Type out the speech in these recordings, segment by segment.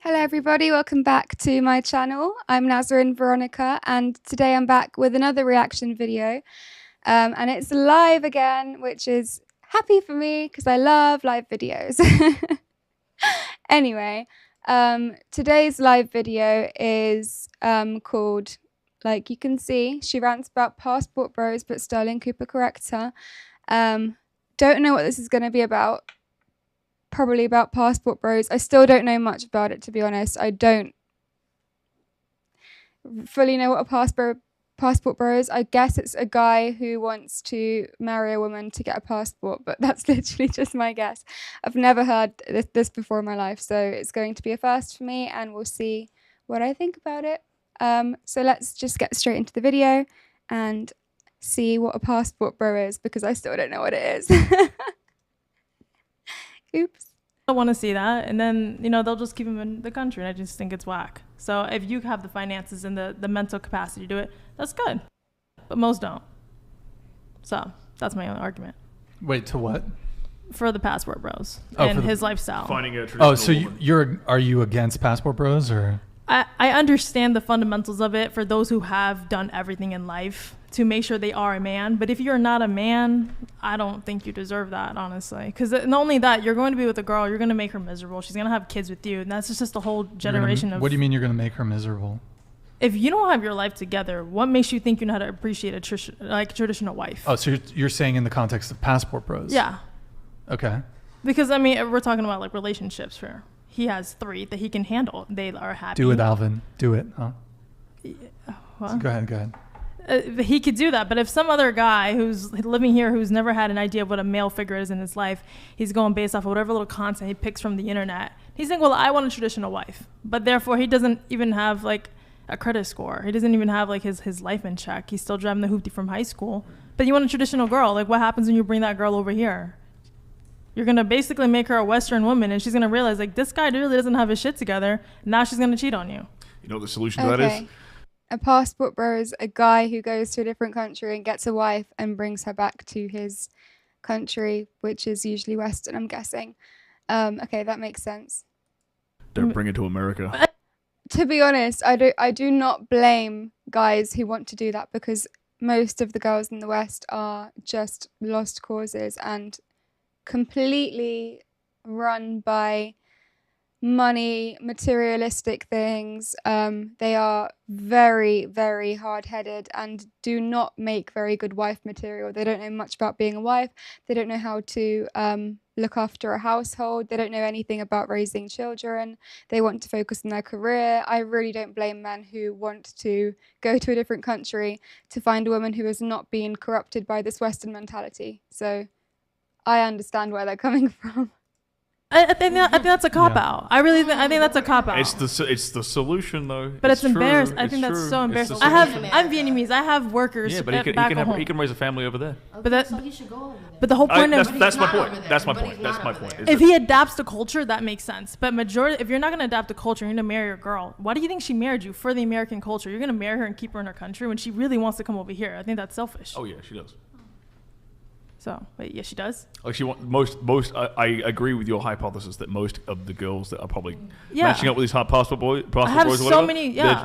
Hello everybody, welcome back to my channel. I'm Nazarene Veronica and today I'm back with another reaction video and it's live again, which is happy for me because I love live videos. Anyway, today's live video is called, like you can see, she rants about passport bros but Stirling Cooper corrects her. Don't know what this is going to be about. Probably about passport bros. I still don't know much about it, to be honest. I don't fully know what a passport bro is. I guess it's a guy who wants to marry a woman to get a passport, but that's literally just my guess. I've never heard this before in my life, so it's going to be a first for me, and we'll see what I think about it. So let's just get straight into the video and see what a passport bro is, because I still don't know what it is. Oops. I want to see that, and then they'll just keep him in the country, and I just think it's whack. So if you have the finances and the mental capacity to do it, that's good, but most don't. So that's my own argument. Wait, to what? For the passport bros and his lifestyle. Finding a traditional so woman. are you against passport bros, or? I understand the fundamentals of it for those who have done everything in life to make sure they are a man. But if you're not a man, I don't think you deserve that, honestly. Because not only that, you're going to be with a girl, you're going to make her miserable. She's going to have kids with you. And that's just a whole generation of... What do you mean you're going to make her miserable? If you don't have your life together, what makes you think you know how to appreciate a traditional wife? Oh, so you're saying in the context of passport bros? Yeah. Okay. Because, I mean, we're talking about, like, relationships here. He has 3 that he can handle. They are happy. Do it, Alvin. Do it, huh? Well, go ahead. He could do that, but if some other guy who's living here who's never had an idea of what a male figure is in his life, he's going based off of whatever little content he picks from the internet. He's saying, well, I want a traditional wife, but therefore he doesn't even have like a credit score. He doesn't even have like his life in check. He's still driving the hoopty from high school. But you want a traditional girl. Like, what happens when you bring that girl over here? You're going to basically make her a Western woman, and she's going to realize, like, this guy really doesn't have his shit together. Now she's going to cheat on you. You know what the solution to that is? A passport bro is a guy who goes to a different country and gets a wife and brings her back to his country, which is usually Western, I'm guessing. Okay, that makes sense. Don't bring it to America. To be honest, I do not blame guys who want to do that, because most of the girls in the West are just lost causes and completely run by money, materialistic things. They are very, very hard-headed and do not make very good wife material. They don't know much about being a wife. They don't know how to look after a household. They don't know anything about raising children. They want to focus on their career. I really don't blame men who want to go to a different country to find a woman who has not been corrupted by this Western mentality. So I understand where they're coming from. I think that's a cop-out. I think that's a cop-out. It's the solution, though. But it's embarrassing. I think that's so embarrassing. I'm Vietnamese. I have workers. Yeah, but he can raise a family over there. So he should go over there. But the whole point that's my point. That's my point. If he adapts the culture, that makes sense. But if you're not going to adapt the culture, you're going to marry a girl. Why do you think she married you? For the American culture. You're going to marry her and keep her in her country when she really wants to come over here. I think that's selfish. Oh yeah, she does. So, wait, yeah, she does? Like I agree with your hypothesis that most of the girls that are probably matching up with these passport boys or whatever,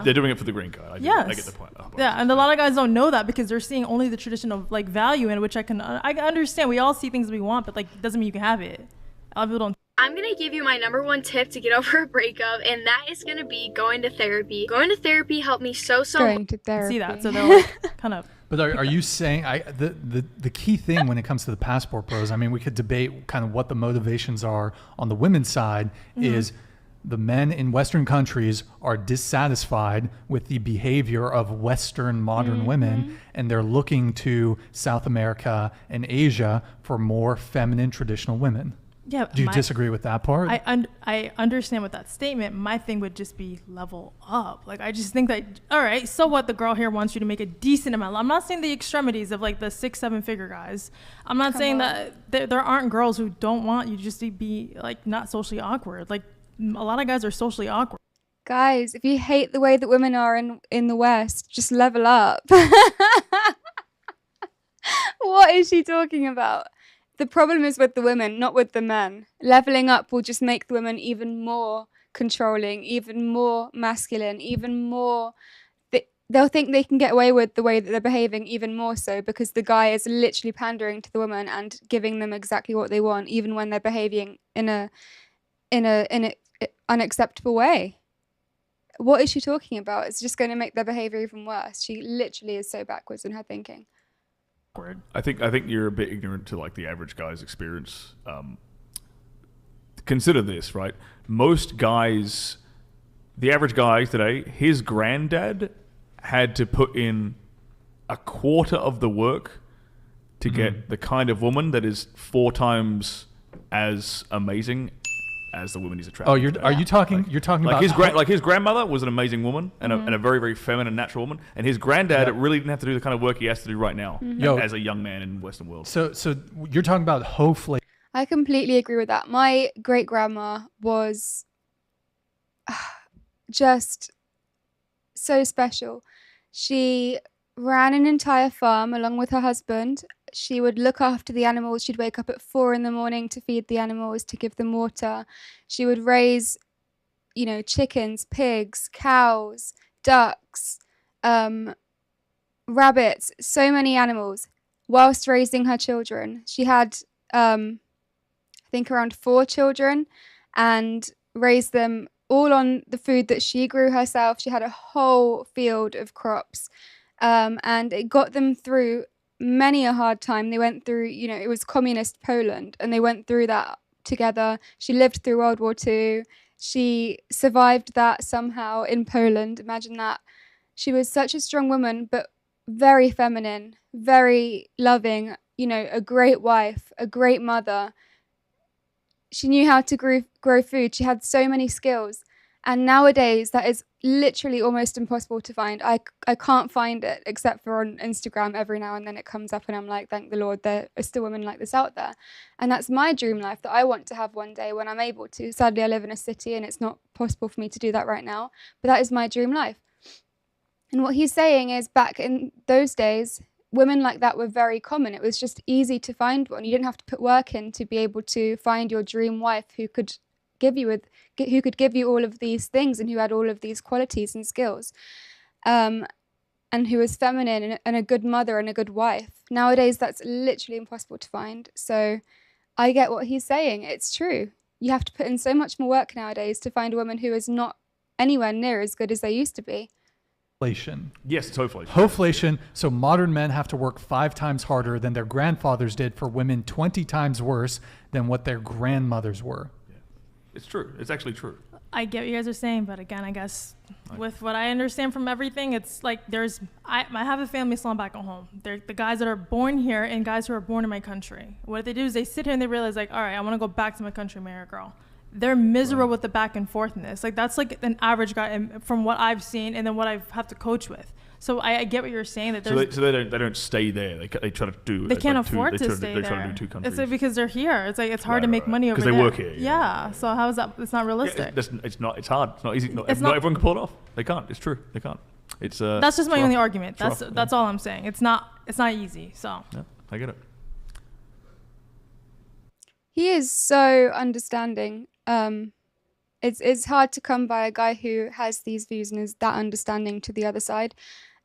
they're doing it for the green card. I get the point. Yeah, and a lot of guys don't know that because they're seeing only the traditional like value in which I understand. We all see things we want, but like it doesn't mean you can have it. A lot of people don't. I'm gonna give you my #1 tip to get over a breakup, and that is gonna be going to therapy. Going to therapy helped me so Going to therapy. See that? So they're like, kind of. But are you saying the key thing when it comes to the passport bros? I mean, we could debate kind of what the motivations are on the women's side. Is the men in Western countries are dissatisfied with the behavior of Western modern women, and they're looking to South America and Asia for more feminine traditional women. Yeah. Do you disagree with that part? I understand with that statement. My thing would just be level up. Like, I just think that, all right, so what, the girl here wants you to make a decent amount. I'm not saying the extremities of like the 6-7 figure guys. I'm not saying that there aren't girls who don't want you just to be like not socially awkward. Like, a lot of guys are socially awkward. Guys, if you hate the way that women are in the West, just level up. What is she talking about? The problem is with the women, not with the men. Leveling up will just make the women even more controlling, even more masculine, even more. They'll think they can get away with the way that they're behaving even more so because the guy is literally pandering to the woman and giving them exactly what they want, even when they're behaving in a unacceptable way. What is she talking about? It's just going to make their behavior even worse. She literally is so backwards in her thinking. I think you're a bit ignorant to like the average guy's experience. Consider this, right? Most guys, the average guy today, his granddad had to put in a quarter of the work to get the kind of woman that is 4 times as amazing as the woman he's attracted. Oh, you're talking about his grandmother was an amazing woman and a very, very feminine, natural woman, and his granddad really didn't have to do the kind of work he has to do right now as a young man in the Western world. So you're talking about hoe-flation. I completely agree with that. My great grandma was just so special. She ran an entire farm along with her husband. She would look after the animals. She'd wake up at 4 a.m. to feed the animals, to give them water. She would raise, chickens, pigs, cows, ducks, rabbits, so many animals, whilst raising her children. She had, I think, around 4 children and raised them all on the food that she grew herself. She had a whole field of crops, and it got them through many a hard time. They went through, it was communist Poland, and they went through that together. She lived through World War II. She survived that somehow in Poland. Imagine that. She was such a strong woman, but very feminine, very loving, a great wife, a great mother. She knew how to grow food. She had so many skills. And nowadays, that is literally almost impossible to find. I can't find it except for on Instagram. Every now and then it comes up and I'm like, thank the Lord, there are still women like this out there. And that's my dream life that I want to have one day when I'm able to. Sadly, I live in a city and it's not possible for me to do that right now. But that is my dream life. And what he's saying is back in those days, women like that were very common. It was just easy to find one. You didn't have to put work in to be able to find your dream wife who could give you all of these things and who had all of these qualities and skills, and who was feminine and a good mother and a good wife. Nowadays, that's literally impossible to find. So I get what he's saying. It's true. You have to put in so much more work nowadays to find a woman who is not anywhere near as good as they used to be. Yes, it's hoe-flation. Hoe-flation. So modern men have to work 5 times harder than their grandfathers did for women 20 times worse than what their grandmothers were. Yeah. It's true. It's actually true. I get what you guys are saying, but again, I guess with what I understand from everything, it's like I have a family slum back at home. They're the guys that are born here and guys who are born in my country. What they do is they sit here and they realize like, all right, I want to go back to my country, marry a girl. They're miserable with the back and forthness. Like that's like an average guy from what I've seen and then what I have to coach with. So I get what you're saying that they don't stay there. They try to do. They can't afford to stay there. They try to do 2 countries. It's like because they're here. It's like it's hard to make money over there. Because they work here. Yeah. So how is that? It's not realistic. Yeah, it's not. It's hard. It's not easy. Not everyone can pull it off. They can't. It's true. They can't. It's. That's just my only argument. That's all I'm saying. It's not easy. So. Yeah, I get it. He is so understanding. It's hard to come by a guy who has these views and is that understanding to the other side,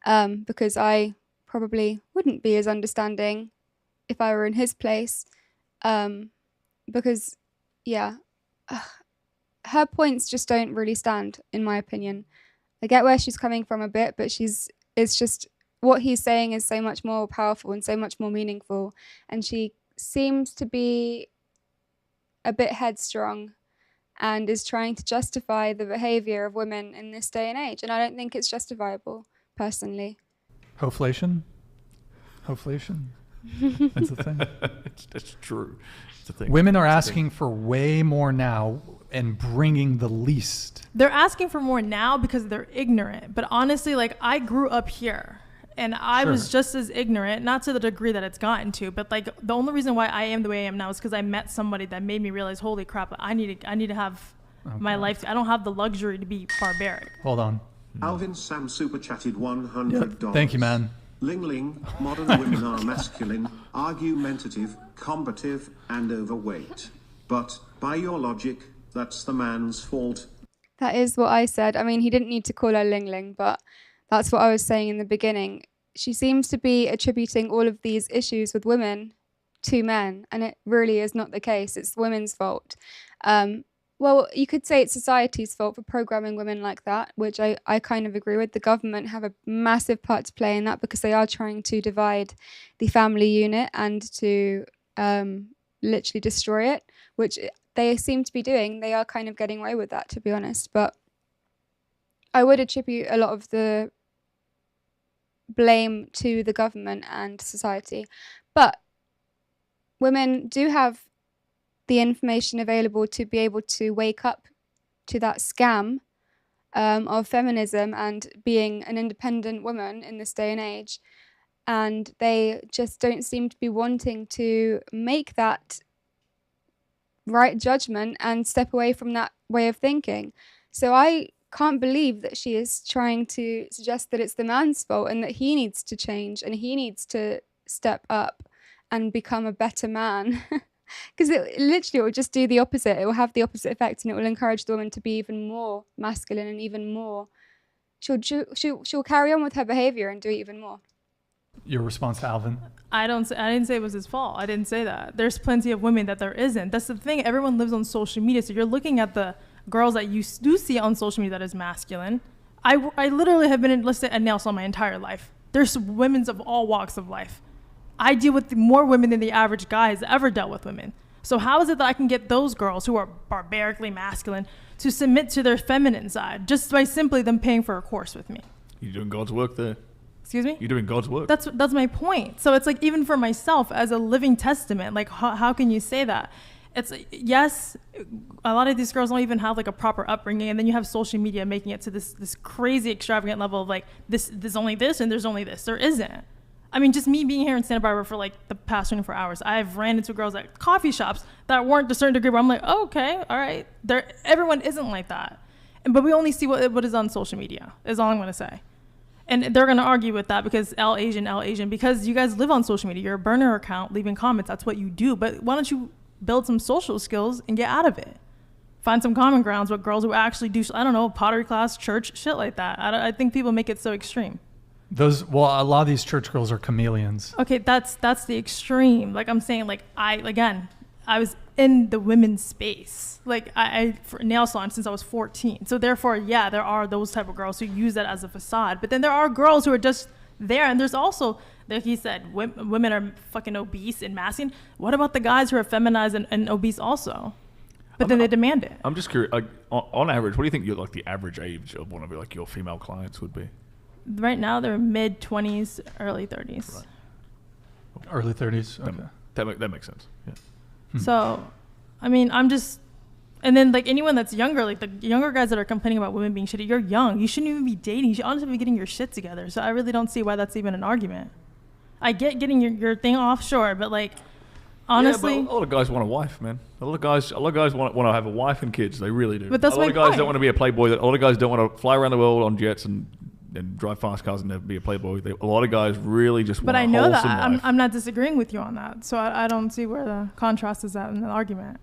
because I probably wouldn't be as understanding if I were in his place, because, her points just don't really stand, in my opinion. I get where she's coming from a bit, but it's just what he's saying is so much more powerful and so much more meaningful, and she seems to be a bit headstrong and is trying to justify the behavior of women in this day and age. And I don't think it's justifiable, personally. Hoe-flation? Hoe-flation? That's the thing. That's true. It's the thing. Women are asking for way more now and bringing the least. They're asking for more now because they're ignorant. But honestly, like, I grew up here. And I was just as ignorant, not to the degree that it's gotten to, but like the only reason why I am the way I am now is because I met somebody that made me realize, holy crap, I need to have my life. I don't have the luxury to be barbaric. Hold on. Alvin Sam super chatted $100. Yep. Thank you, man. Ling Ling, modern women are masculine, argumentative, combative, and overweight. But by your logic, that's the man's fault. That is what I said. I mean, he didn't need to call her Ling Ling, but that's what I was saying in the beginning. She seems to be attributing all of these issues with women to men, and it really is not the case. It's women's fault. Well, you could say it's society's fault for programming women like that, which I kind of agree with. The government have a massive part to play in that because they are trying to divide the family unit and to literally destroy it, which they seem to be doing. They are kind of getting away with that, to be honest. But I would attribute a lot of the blame to the government and society. But women do have the information available to be able to wake up to that scam of feminism and being an independent woman in this day and age. And they just don't seem to be wanting to make that right judgment and step away from that way of thinking. So I can't believe that she is trying to suggest that it's the man's fault and that he needs to change and he needs to step up and become a better man. Because it literally will just do the opposite. It will have the opposite effect, and it will encourage the woman to be even more masculine and even more. She'll carry on with her behavior and do it even more. Your response to Alvin? I didn't say it was his fault. I didn't say that. There's plenty of women that there isn't. That's the thing. Everyone lives on social media, so you're looking at the girls that you do see on social media that is masculine. I literally have been enlisted at nail salon my entire life. There's women of all walks of life. I deal with more women than the average guy has ever dealt with women. So how is it that I can get those girls who are barbarically masculine to submit to their feminine side just by simply them paying for a course with me? You're doing God's work there. Excuse me? You're doing God's work. That's my point. So it's like, even for myself as a living testament, like how can you say that? It's yes, a lot of these girls don't even have like a proper upbringing, and then you have social media making it to this crazy extravagant level of like there's only this and there's only this. There isn't. I mean, just me being here in Santa Barbara for like the past 24 hours, I've ran into girls at coffee shops that weren't to a certain degree where I'm like, oh, okay, all right. Everyone isn't like that. But we only see what is on social media, is all I'm going to say. And they're going to argue with that because L Asian, because you guys live on social media. You're a burner account, leaving comments. That's what you do. But why don't you build some social skills and get out of it? Find some common grounds with girls who actually do, I don't know, pottery class, church, shit like that. I think people make it so extreme. A lot of these church girls are chameleons. Okay, that's the extreme. Like I'm saying, like I was in the women's space. Like I for nail salon since I was 14. So therefore, yeah, there are those type of girls who use that as a facade. But then there are girls who are just there, and there's also, like he said, women are fucking obese and masculine. What about the guys who are feminized and obese also? But then they demand it. I'm just curious. Like, on average, what do you think the average age of one of your female clients would be? Right now, they're mid-20s, early 30s. Right. Early 30s. Okay. That makes sense. Yeah. So, I mean, and then like anyone that's younger, like the younger guys that are complaining about women being shitty, you're young. You shouldn't even be dating. You should honestly be getting your shit together. So I really don't see why that's even an argument. I get getting your thing offshore, but like, honestly, yeah, but a lot of guys want a wife, man. A lot of guys want to have a wife and kids. They really do. But that's a lot my of guys point. don't want to be a playboy. A lot of guys don't want to fly around the world on jets and drive fast cars and never be a playboy. A lot of guys really just want but a I know that wholesome life. I'm not disagreeing with you on that. So I don't see where the contrast is at in the argument.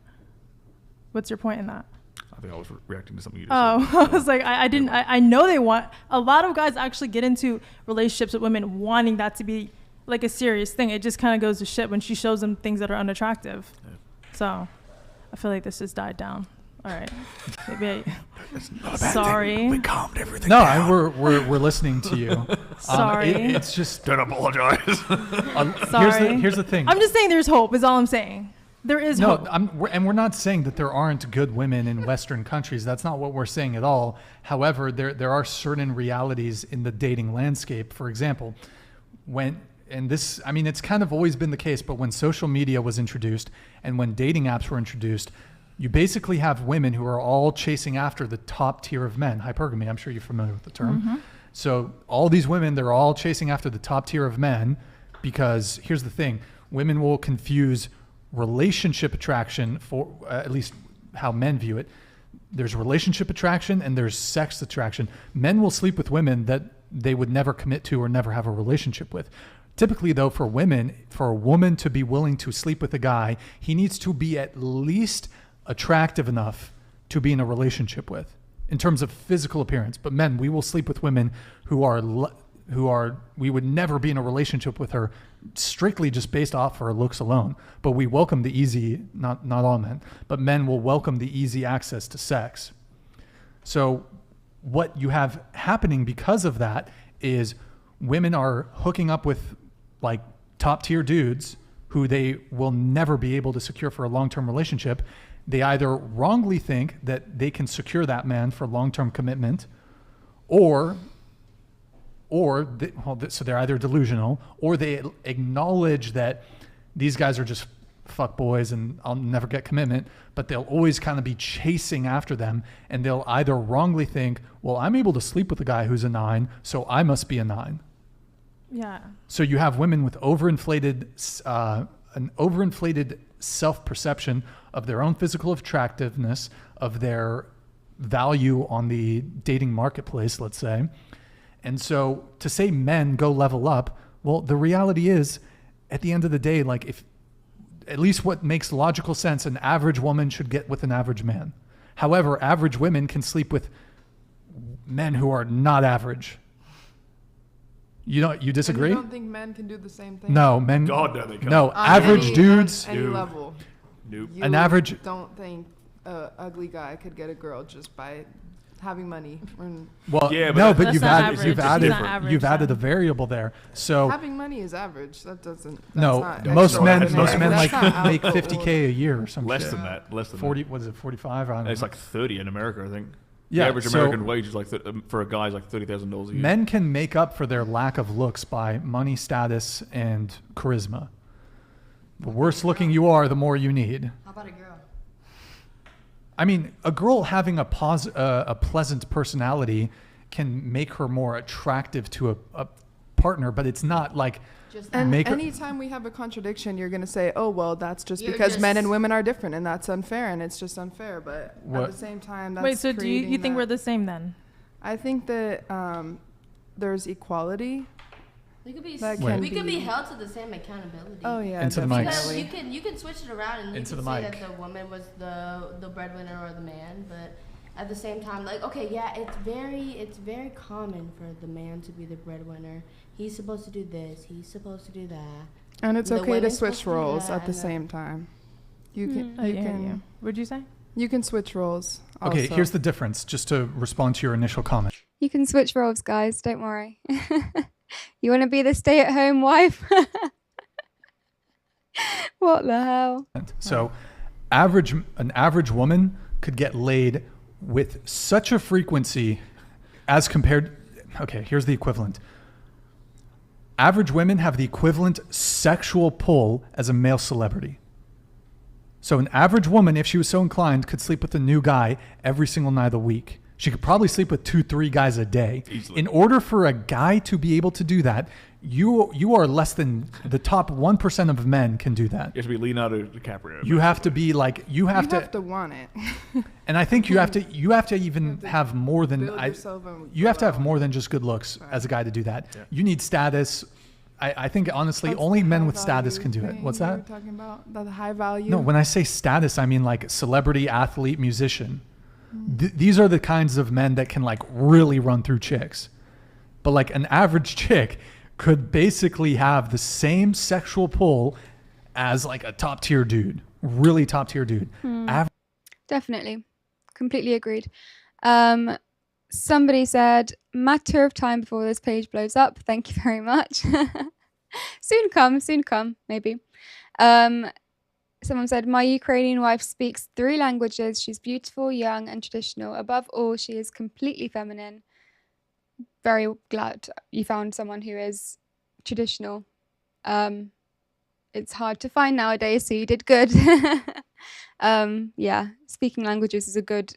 What's your point in that? I think I was reacting to something you just said. I was like, I know they want, a lot of guys actually get into relationships with women wanting that to be like a serious thing. It just kind of goes to shit when she shows them things that are unattractive. Yeah. So I feel like this just died down. All right. Maybe sorry. Thing. We calmed everything down. No, we're listening to you. Sorry. It's just... Don't apologize. Sorry. Here's the thing. I'm just saying there's hope is all I'm saying. There is hope. We're not saying that there aren't good women in Western countries. That's not what we're saying at all. However, there are certain realities in the dating landscape. For example, it's kind of always been the case, but when social media was introduced and when dating apps were introduced, you basically have women who are all chasing after the top tier of men. Hypergamy, I'm sure you're familiar with the term. Mm-hmm. So all these women, they're all chasing after the top tier of men because here's the thing. Women will confuse relationship attraction for at least how men view it. There's relationship attraction and there's sex attraction. Men will sleep with women that they would never commit to or never have a relationship with. Typically, though, for a woman to be willing to sleep with a guy, he needs to be at least attractive enough to be in a relationship with. in terms of physical appearance. But men, we will sleep with women who are we would never be in a relationship with her strictly just based off her looks alone. But we welcome the easy, not all men, but men will welcome the easy access to sex. So what you have happening because of that is women are hooking up with like top tier dudes who they will never be able to secure for a long-term relationship. They either wrongly think that they can secure that man for long-term commitment, so they're either delusional, or they acknowledge that these guys are just fuck boys and I'll never get commitment, but they'll always kind of be chasing after them, and they'll either wrongly think, well, I'm able to sleep with a guy who's a 9, so I must be a 9. Yeah. So you have women with an overinflated self-perception of their own physical attractiveness, of their value on the dating marketplace, let's say. And so to say men go level up, well, the reality is, at the end of the day, like if at least what makes logical sense, an average woman should get with an average man. However, average women can sleep with men who are not average. You disagree? And you don't think men can do the same thing? No, men. God, no, they can't. No, average dudes. On any level. Nope. You An average. don't think an ugly guy could get a girl just by having money. Well, Yeah, but no, that's but not you've average. added It's not average, you've added though. a variable there. So Having money is average. That doesn't. That's no, not most extraordinary. men That's like not make out of $50K a year or something. Less than that. Less than 40. that. What is it? 45? I don't know. It's like 30 in America, I think. Yeah, The average so- American wage is like for a guy is like $30,000 a year. Men can make up for their lack of looks by money, status, and charisma. The worse looking you are, the more you need. How about a girl? I mean, a girl having a pleasant personality can make her more attractive to a partner, but it's not like Just And Make her- anytime we have a contradiction, you're going to say, oh, well, that's just You're because men just- and women are different and that's unfair and it's just unfair. But What- at the same time, that's Wait, so do you creating think that- we're the same then? I think that there's equality. we could be That Wait. we could be held to the same accountability. Oh, yeah. Into the mic. Because definitely. you can switch it around and you Into can the say mic. that the woman was the breadwinner or the man, but at the same time, like, okay, yeah, it's very common for the man to be the breadwinner. He's supposed to do this. He's supposed to do that. And it's The okay to women's switch supposed to do roles that at the and the- same time. You can, I you hear can, you. What'd you say? you can switch roles. okay. also. Here's the difference. Just to respond to your initial comment. You can switch roles, guys. Don't worry. You want to be the stay-at-home wife? What the hell? So, an average woman could get laid with such a frequency as compared. Okay, here's the equivalent. Average women have the equivalent sexual pull as a male celebrity. So an average woman, if she was so inclined, could sleep with a new guy every single night of the week. She could probably sleep with 2-3 guys a day. Easily. In order for a guy to be able to do that, you are less than the top 1% of men can do that. You have to be Leonardo DiCaprio. You have to be like you have to, want it. and I think you have to even have more than build yourself and you have to have grow. more than just good looks as a guy to do that. Yeah. You need status. I think honestly, That's only the men high with status value can do it. thing What's you were that? talking about? The high value? No, when I say status, I mean like celebrity, athlete, musician. These are the kinds of men that can like really run through chicks. But like an average chick could basically have the same sexual pull as like a top tier dude, really top tier dude. Definitely. Completely agreed. Somebody said, matter of time before this page blows up. Thank you very much. Soon come, maybe. Someone said, my Ukrainian wife speaks 3 languages. She's beautiful, young, and traditional. Above all, she is completely feminine. Very glad you found someone who is traditional. It's hard to find nowadays, so you did good. Yeah, speaking languages is a good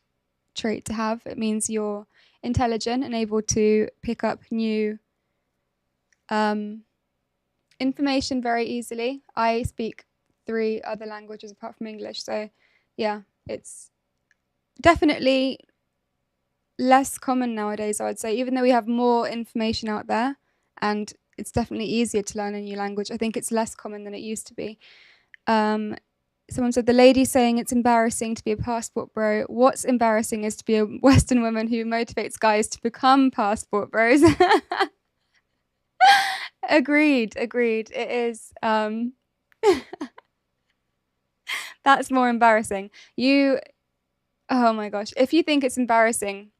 trait to have. It means you're intelligent and able to pick up new information very easily. I speak 3 other languages apart from English, so yeah, it's definitely less common nowadays, I would say, even though we have more information out there and it's definitely easier to learn a new language. I think it's less common than it used to be. someone said, the lady saying it's embarrassing to be a passport bro. What's embarrassing is to be a Western woman who motivates guys to become passport bros. Agreed. It is. That's more embarrassing. Oh my gosh. If you think it's embarrassing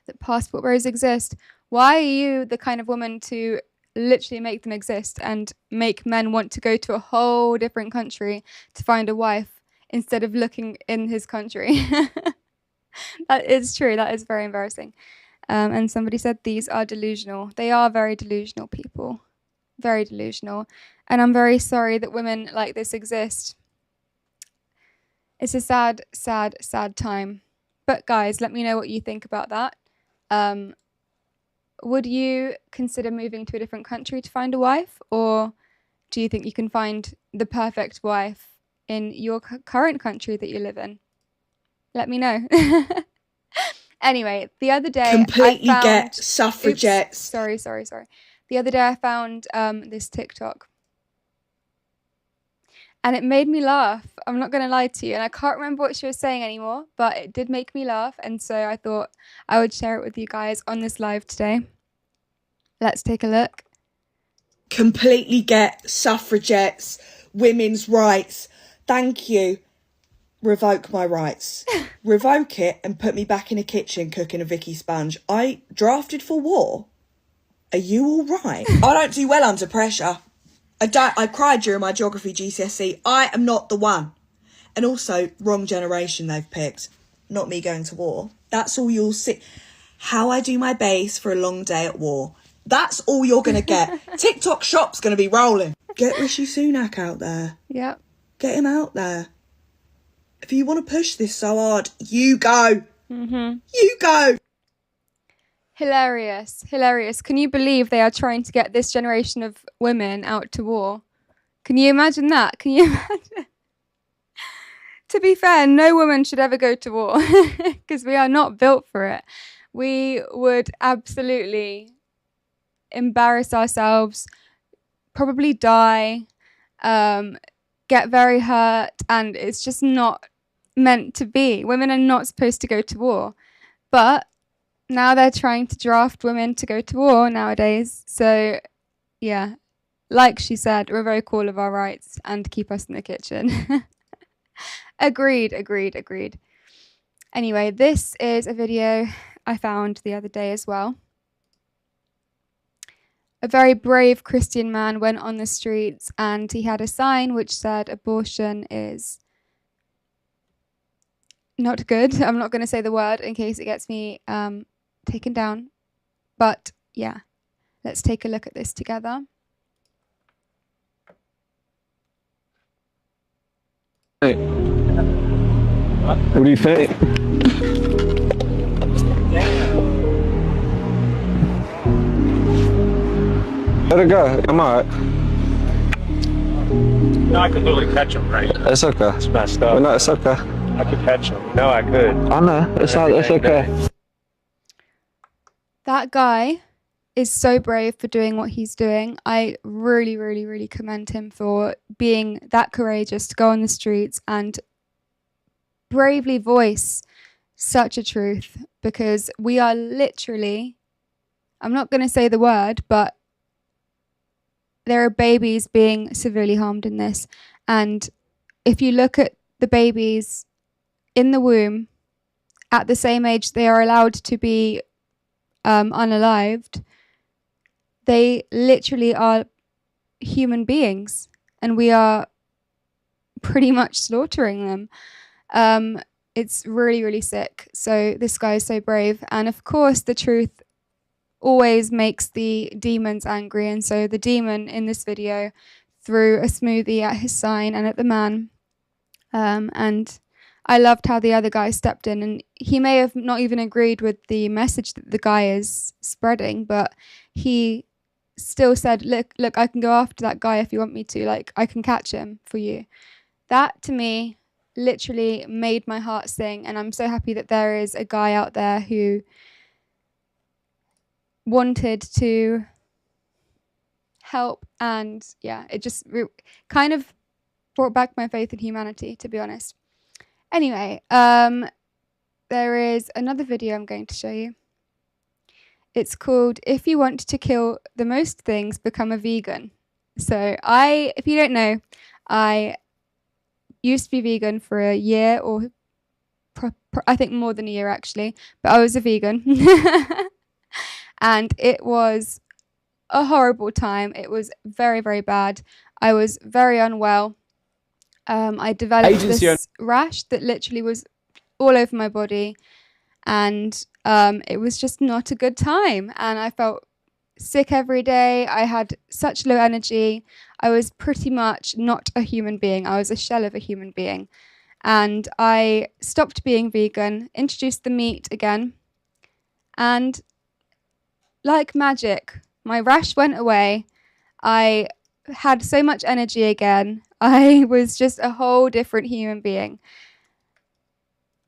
that passport bros exist, why are you the kind of woman to literally make them exist and make men want to go to a whole different country to find a wife instead of looking in his country? That is true. That is very embarrassing. And somebody said these are delusional. They are very delusional people. Very delusional. And I'm very sorry that women like this exist. It's a sad, sad, sad time. But guys, let me know what you think about that. Would you consider moving to a different country to find a wife? Or do you think you can find the perfect wife in your current country that you live in? Let me know. Anyway, the other day Completely I found, get suffragettes. Oops, sorry. The other day I found this TikTok. And it made me laugh. I'm not going to lie to you. And I can't remember what she was saying anymore, but it did make me laugh. And so I thought I would share it with you guys on this live today. Let's take a look. Completely get suffragettes, women's rights. Thank you. Revoke my rights. Revoke it and put me back in a kitchen cooking a Vicky sponge. I drafted for war. Are you all right? I don't do well under pressure. I cried during my geography GCSE. I am not the one. And also, wrong generation they've picked. Not me going to war. That's all you'll see. How I do my base for a long day at war. That's all you're going to get. TikTok shop's going to be rolling. Get Rishi Sunak out there. Yep. Get him out there. If you want to push this so hard, you go. Mm-hmm. You go. Hilarious. Can you believe they are trying to get this generation of women out to war? Can you imagine that? Can you imagine? To be fair, no woman should ever go to war because we are not built for it. We would absolutely embarrass ourselves, probably die, get very hurt, and it's just not meant to be. Women are not supposed to go to war. But now they're trying to draft women to go to war nowadays. So, yeah, like she said, revoke all of our rights and keep us in the kitchen. Agreed. Anyway, this is a video I found the other day as well. A very brave Christian man went on the streets and he had a sign which said abortion is not good. I'm not going to say the word in case it gets me taken down. But yeah, let's take a look at this together. Hey. What do you think? Let it go. I'm alright. No, I could literally catch him, right? It's okay. It's messed up. But no, it's okay. I could catch him. No, I could. I know. It's okay. That guy is so brave for doing what he's doing. I really commend him for being that courageous to go on the streets and bravely voice such a truth, because we are literally, I'm not going to say the word, but there are babies being severely harmed in this. And if you look at the babies in the womb at the same age they are allowed to be unalived, they literally are human beings and we are pretty much slaughtering them. It's really sick. So this guy is so brave. And of course, the truth always makes the demons angry. And so the demon in this video threw a smoothie at his sign and at the man. And I loved how the other guy stepped in, and he may have not even agreed with the message that the guy is spreading, but he still said, look, I can go after that guy if you want me to. Like, I can catch him for you. That, to me, literally made my heart sing, and I'm so happy that there is a guy out there who wanted to help, and yeah, it just kind of brought back my faith in humanity, to be honest. Anyway, there is another video I'm going to show you. It's called "If You Want to Kill the Most Things, Become a Vegan." So if you don't know, I used to be vegan for a year, or I think more than a year actually, but I was a vegan. And it was a horrible time. It was very, very bad. I was very unwell. I developed this rash that literally was all over my body, and it was just not a good time. And I felt sick every day. I had such low energy. I was pretty much not a human being. I was a shell of a human being. And I stopped being vegan, introduced the meat again, and like magic, my rash went away. I had so much energy again. I was just a whole different human being.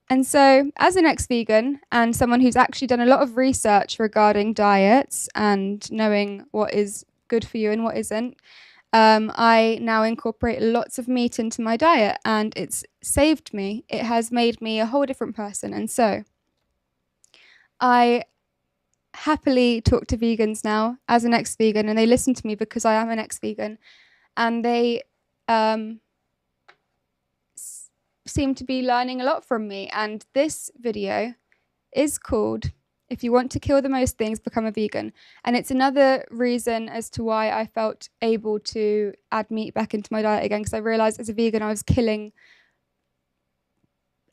And so, as an ex-vegan and someone who's actually done a lot of research regarding diets and knowing what is good for you and what isn't, I now incorporate lots of meat into my diet, and it's saved me. It has made me a whole different person. And so, I happily talk to vegans now as an ex-vegan, and they listen to me because I am an ex-vegan, and they seem to be learning a lot from me. And this video is called "If You Want to Kill the Most Things, Become a Vegan." And it's another reason as to why I felt able to add meat back into my diet again, because I realized as a vegan I was killing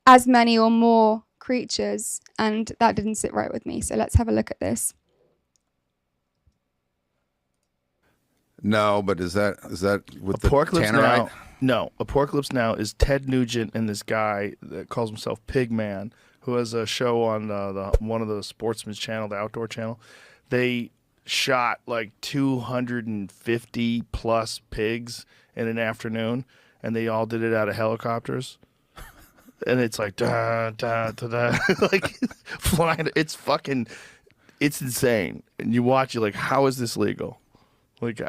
as many or more creatures, and that didn't sit right with me. So let's have a look at this. No, but is that with the Apocalypse Tannerite? Now? No, Apocalypse Now is Ted Nugent and this guy that calls himself Pigman, who has a show on one of the Sportsman's channel, the Outdoor channel. They shot like 250 plus pigs in an afternoon, and they all did it out of helicopters. And it's like da da da da, like flying. It's insane. And you watch, you're like, how is this legal? Like,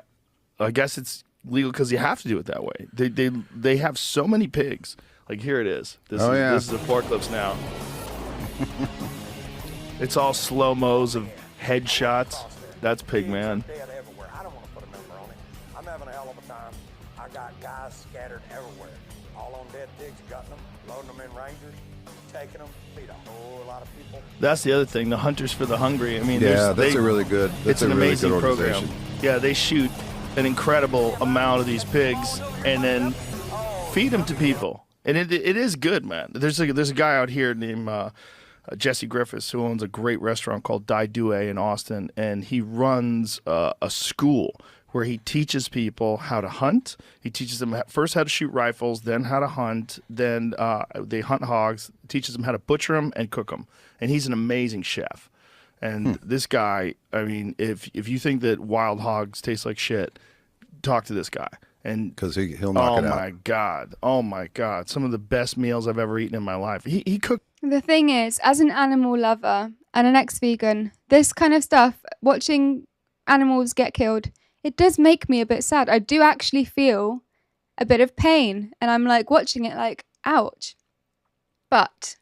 I guess it's legal because you have to do it that way. They have so many pigs. Like, here it is. This is Apocalypse Now. It's all slow-mos of headshots. That's Pigman. I don't want to put a number on it. I'm having a hell of a time. I got guys scattered everywhere. All on dead pigs, gutting them, loading them in Rangers, taking them, feed a whole lot of people. That's the other thing, the Hunters for the Hungry. I mean, that's a really good. It's an amazing program. Yeah, they shoot an incredible amount of these pigs and then feed them to people, and it is good, man. There's a guy out here named Jesse Griffiths who owns a great restaurant called Die Due in Austin, and he runs a school where he teaches people how to hunt. He teaches them first how to shoot rifles, then how to hunt, then they hunt hogs, teaches them how to butcher them and cook them. And he's an amazing chef. And this guy, I mean, if you think that wild hogs taste like shit, talk to this guy. And because he'll knock it out. Oh my God. Some of the best meals I've ever eaten in my life. He cooked. The thing is, as an animal lover and an ex-vegan, this kind of stuff, watching animals get killed, it does make me a bit sad. I do actually feel a bit of pain, and I'm like watching it like, ouch. But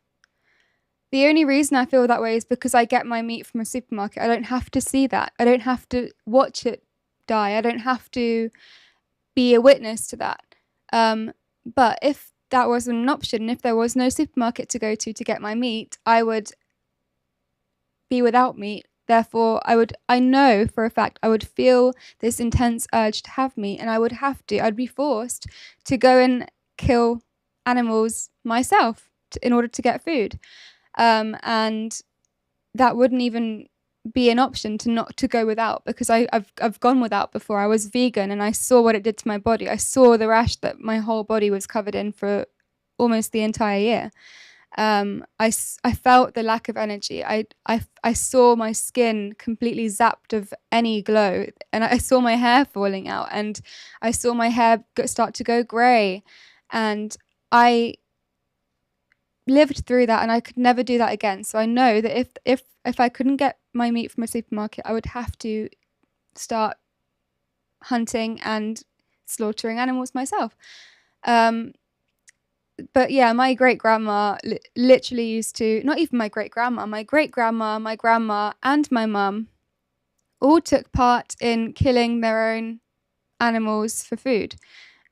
the only reason I feel that way is because I get my meat from a supermarket. I don't have to see that. I don't have to watch it die. I don't have to be a witness to that. But if that wasn't an option, if there was no supermarket to go to get my meat, I would be without meat. Therefore, I know for a fact I would feel this intense urge to have meat, and I'd be forced to go and kill animals myself in order to get food. And that wouldn't even be an option to go without, because I've gone without before. I was vegan and I saw what it did to my body. I saw the rash that my whole body was covered in for almost the entire year. I felt the lack of energy. I saw my skin completely zapped of any glow, and I saw my hair falling out, and I saw my hair start to go grey, and I lived through that, and I could never do that again. So I know that if I couldn't get my meat from a supermarket, I would have to start hunting and slaughtering animals myself. But yeah, my great grandma literally used to, not even my great grandma, my grandma, and my mum all took part in killing their own animals for food.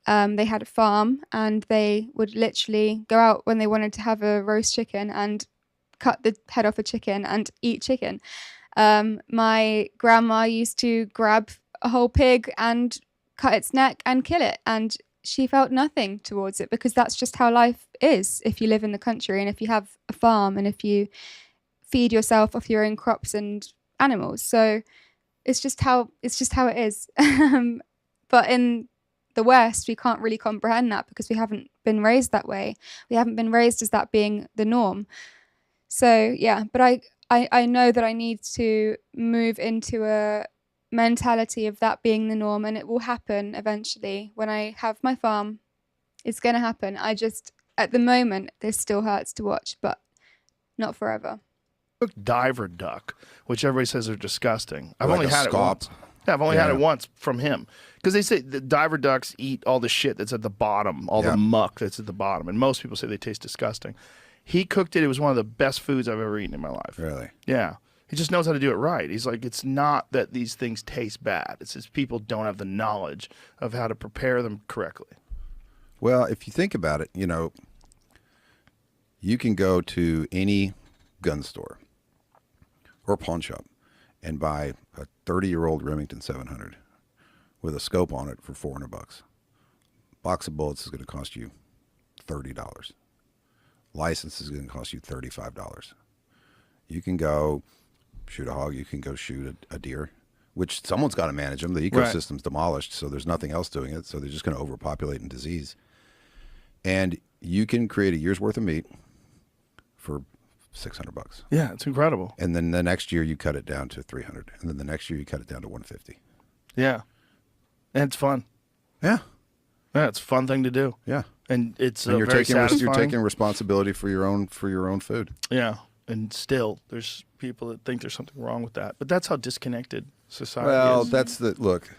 They had a farm, and they would literally go out when they wanted to have a roast chicken and cut the head off a chicken and eat chicken. My grandma used to grab a whole pig and cut its neck and kill it, and she felt nothing towards it, because that's just how life is if you live in the country and if you have a farm and if you feed yourself off your own crops and animals. So it's just how it is. But in the West, we can't really comprehend that because we haven't been raised that way. We haven't been raised as that being the norm. So yeah, but I know that I need to move into a mentality of that being the norm, and it will happen eventually when I have my farm. It's going to happen. I just, at the moment, this still hurts to watch, but not forever. Diver duck, which everybody says are disgusting. I've Like only a had it scaup. once. Yeah, I've only had it once from him, because they say the diver ducks eat all the shit that's at the bottom, all the muck that's at the bottom, and most people say they taste disgusting. He cooked it. It was one of the best foods I've ever eaten in my life. Really? Yeah. He just knows how to do it right. He's like, it's not that these things taste bad. It's just people don't have the knowledge of how to prepare them correctly. Well, if you think about it, you know, you can go to any gun store or pawn shop and buy a 30-year-old Remington 700 with a scope on it for $400. Box of bullets is going to cost you $30. License is going to cost you $35. You can go shoot a hog. You can go shoot a deer, which someone's got to manage them. The ecosystem's demolished, so there's nothing else doing it. So they're just going to overpopulate and disease. And you can create a year's worth of meat for $600. Yeah, it's incredible. And then the next year you cut it down to $300, and then the next year you cut it down to $150. Yeah, and it's fun. Yeah, it's a fun thing to do. Yeah, and it's and very satisfying. You're taking responsibility for your own food. Yeah, and still there's people that think there's something wrong with that, but that's how disconnected society is. Well, that's the look.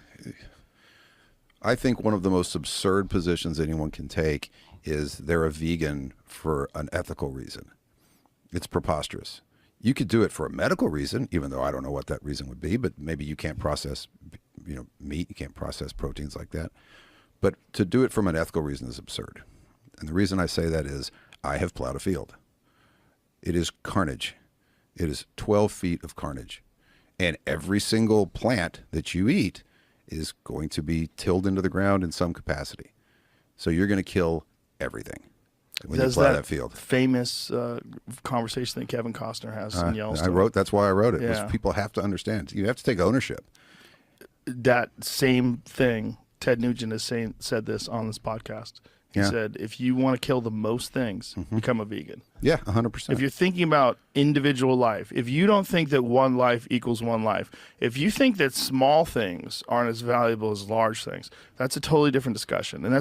I think one of the most absurd positions anyone can take is they're a vegan for an ethical reason. It's preposterous. You could do it for a medical reason, even though I don't know what that reason would be, but maybe you can't process, meat, you can't process proteins like that. But to do it from an ethical reason is absurd. And the reason I say that is I have plowed a field. It is carnage. It is 12 feet of carnage. And every single plant that you eat is going to be tilled into the ground in some capacity. So you're going to kill everything when you plow that field. Famous conversation that Kevin Costner has in Yellowstone. That's why I wrote it. Yeah. Because people have to understand. You have to take ownership. That same thing, Ted Nugent has said this on this podcast. He said, if you want to kill the most things, become a vegan. Yeah, 100%. If you're thinking about individual life, if you don't think that one life equals one life, if you think that small things aren't as valuable as large things, that's a totally different discussion. And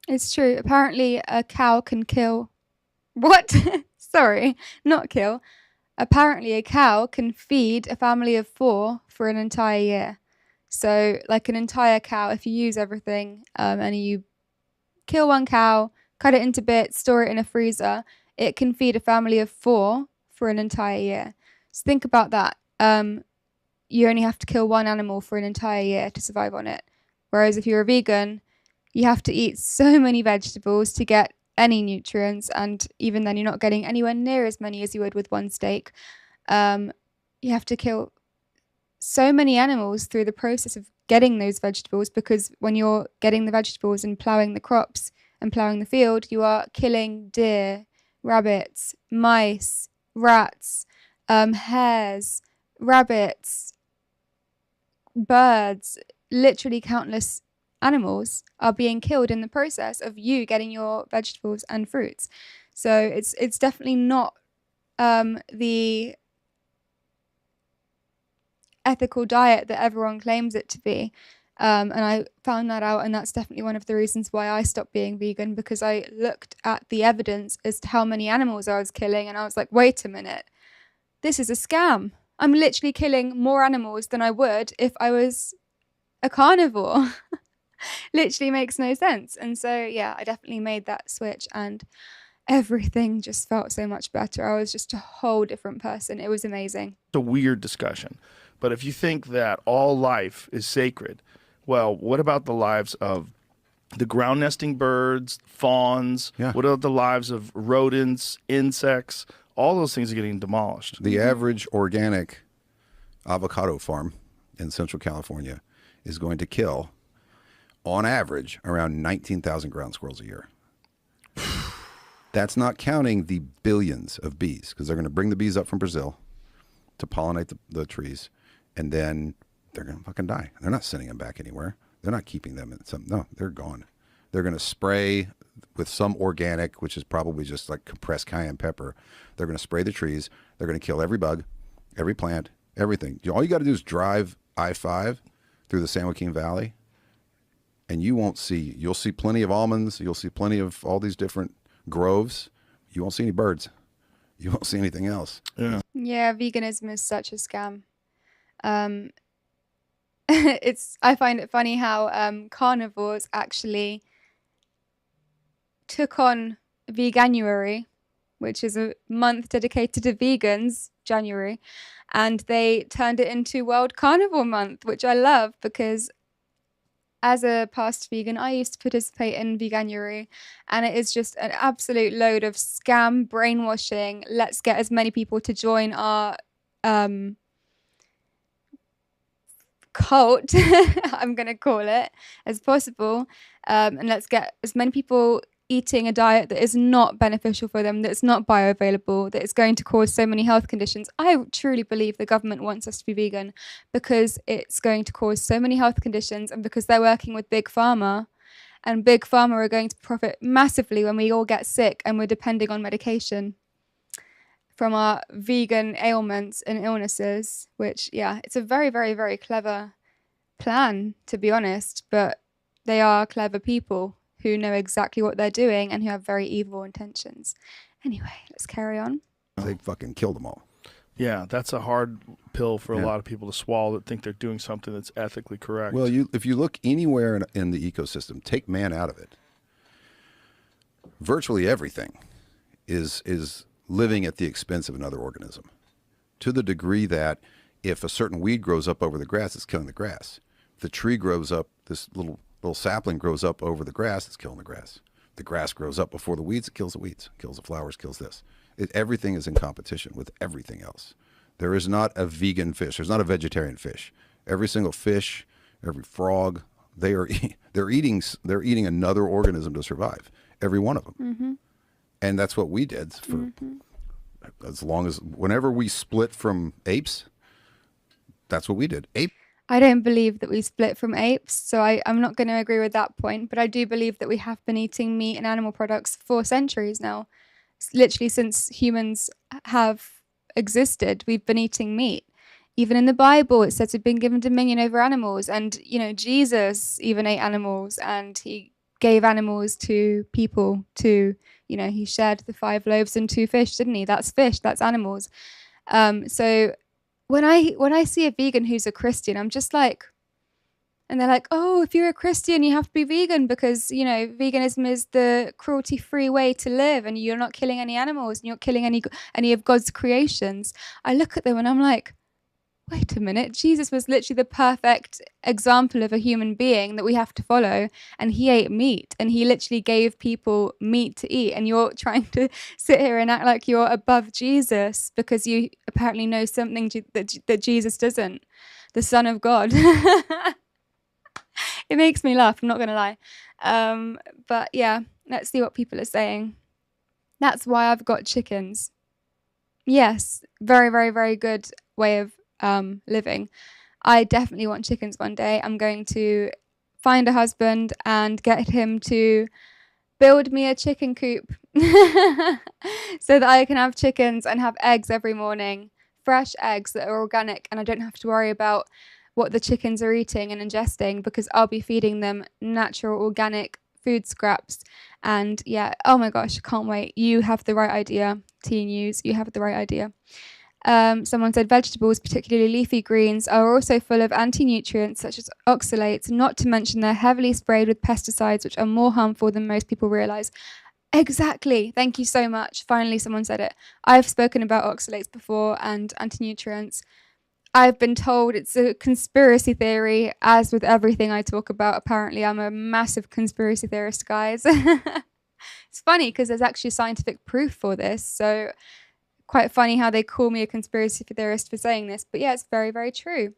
It's true. Apparently a cow can kill... What? Sorry, not kill. Apparently a cow can feed a family of 4 for an entire year. So like an entire cow, if you use everything and you kill one cow, cut it into bits, store it in a freezer, it can feed a family of 4 for an entire year. So think about that. You only have to kill one animal for an entire year to survive on it. Whereas if you're a vegan, you have to eat so many vegetables to get any nutrients, and even then you're not getting anywhere near as many as you would with one steak. You have to kill so many animals through the process of getting those vegetables, because when you're getting the vegetables and ploughing the crops and ploughing the field, you are killing deer, rabbits, mice, rats, hares, rabbits, birds, literally countless animals are being killed in the process of you getting your vegetables and fruits. So it's definitely not the ethical diet that everyone claims it to be. And I found that out, and that's definitely one of the reasons why I stopped being vegan, because I looked at the evidence as to how many animals I was killing, and I was like, wait a minute, this is a scam. I'm literally killing more animals than I would if I was a carnivore. literally makes no sense. And so, yeah, I definitely made that switch and everything just felt so much better. I was just a whole different person. It was amazing. It's a weird discussion. But if you think that all life is sacred, well, what about the lives of the ground nesting birds, fawns? Yeah. What about the lives of rodents, insects? All those things are getting demolished. The average organic avocado farm in Central California is going to kill, on average, around 19,000 ground squirrels a year. That's not counting the billions of bees, because they're going to bring the bees up from Brazil to pollinate the trees, and then they're going to fucking die. They're not sending them back anywhere. They're not keeping them in some. No, they're gone. They're going to spray with some organic, which is probably just like compressed cayenne pepper. They're going to spray the trees. They're going to kill every bug, every plant, everything. All you got to do is drive I-5 through the San Joaquin Valley, and you'll see plenty of almonds. You'll see plenty of all these different groves. You won't see any birds. You won't see anything else. Yeah, veganism is such a scam. I find it funny how carnivores actually took on Veganuary, which is a month dedicated to vegans, January, and they turned it into World Carnivore Month, which I love because as a past vegan, I used to participate in Veganuary, and it is just an absolute load of scam, brainwashing. Let's get as many people to join our cult, I'm going to call it, as possible. And let's get as many people eating a diet that is not beneficial for them, that's not bioavailable, that is going to cause so many health conditions. I truly believe the government wants us to be vegan because it's going to cause so many health conditions, and because they're working with Big Pharma, and Big Pharma are going to profit massively when we all get sick and we're depending on medication from our vegan ailments and illnesses, which, yeah, it's a very, very, very clever plan, to be honest, but they are clever people who know exactly what they're doing and who have very evil intentions. Anyway, let's carry on. They fucking killed them all. Yeah, that's a hard pill for a lot of people to swallow that think they're doing something that's ethically correct. Well, if you look anywhere in the ecosystem, take man out of it, virtually everything is living at the expense of another organism, to the degree that if a certain weed grows up over the grass, it's killing the grass. If the tree grows up, this little sapling grows up over the grass, it's killing the grass. The grass grows up before the weeds, it kills the weeds, kills the flowers, kills this. Everything is in competition with everything else. There is not a vegan fish. There's not a vegetarian fish. Every single fish, every frog, they're eating another organism to survive. Every one of them. Mm-hmm. And that's what we did for as long as, whenever we split from apes, that's what we did. I don't believe that we split from apes, so I'm not going to agree with that point, but I do believe that we have been eating meat and animal products for centuries now. Literally since humans have existed, we've been eating meat. Even in the Bible, it says we've been given dominion over animals, and, Jesus even ate animals, and he gave animals to people to, he shared the 5 loaves and 2 fish, didn't he? That's fish, that's animals. So when I see a vegan who's a Christian, I'm just like, and they're like, oh, if you're a Christian, you have to be vegan because, veganism is the cruelty-free way to live, and you're not killing any animals, and you're not killing any of God's creations. I look at them and I'm like, wait a minute, Jesus was literally the perfect example of a human being that we have to follow, and he ate meat, and he literally gave people meat to eat, and you're trying to sit here and act like you're above Jesus because you apparently know something that Jesus doesn't, the Son of God. It makes me laugh, I'm not going to lie. But yeah, let's see what people are saying. That's why I've got chickens. Yes, very, very, very good way of living. I definitely want chickens one day. I'm going to find a husband and get him to build me a chicken coop so that I can have chickens and have eggs every morning, fresh eggs that are organic, and I don't have to worry about what the chickens are eating and ingesting because I'll be feeding them natural organic food scraps. And yeah, oh my gosh, I can't wait. You have the right idea, Teen News. You have the right idea. Someone said vegetables, particularly leafy greens, are also full of anti-nutrients such as oxalates, not to mention they're heavily sprayed with pesticides, which are more harmful than most people realize. Exactly. Thank you so much. Finally, someone said it. I've spoken about oxalates before and anti-nutrients. I've been told it's a conspiracy theory, as with everything I talk about. Apparently, I'm a massive conspiracy theorist, guys. It's funny because there's actually scientific proof for this. So quite funny how they call me a conspiracy theorist for saying this. But yeah, it's very, very true.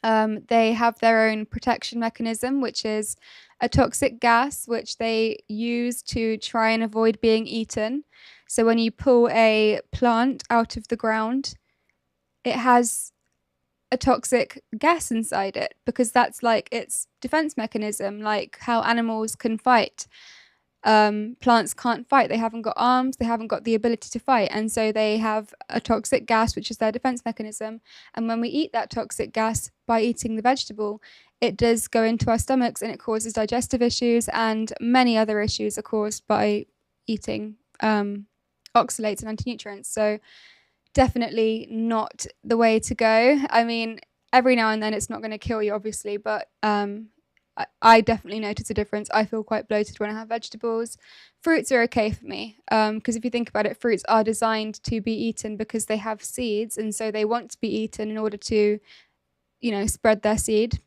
They have their own protection mechanism, which is a toxic gas, which they use to try and avoid being eaten. So when you pull a plant out of the ground, it has a toxic gas inside it because that's like its defense mechanism, like how animals can fight. Plants can't fight. They haven't got arms. They haven't got the ability to fight. And so they have a toxic gas, which is their defense mechanism. And when we eat that toxic gas by eating the vegetable, it does go into our stomachs and it causes digestive issues, and many other issues are caused by eating oxalates and anti-nutrients. So definitely not the way to go. I mean, every now and then it's not going to kill you, obviously, but I definitely notice a difference. I feel quite bloated when I have vegetables. Fruits are okay for me because if you think about it, fruits are designed to be eaten because they have seeds, and so they want to be eaten in order to, spread their seed.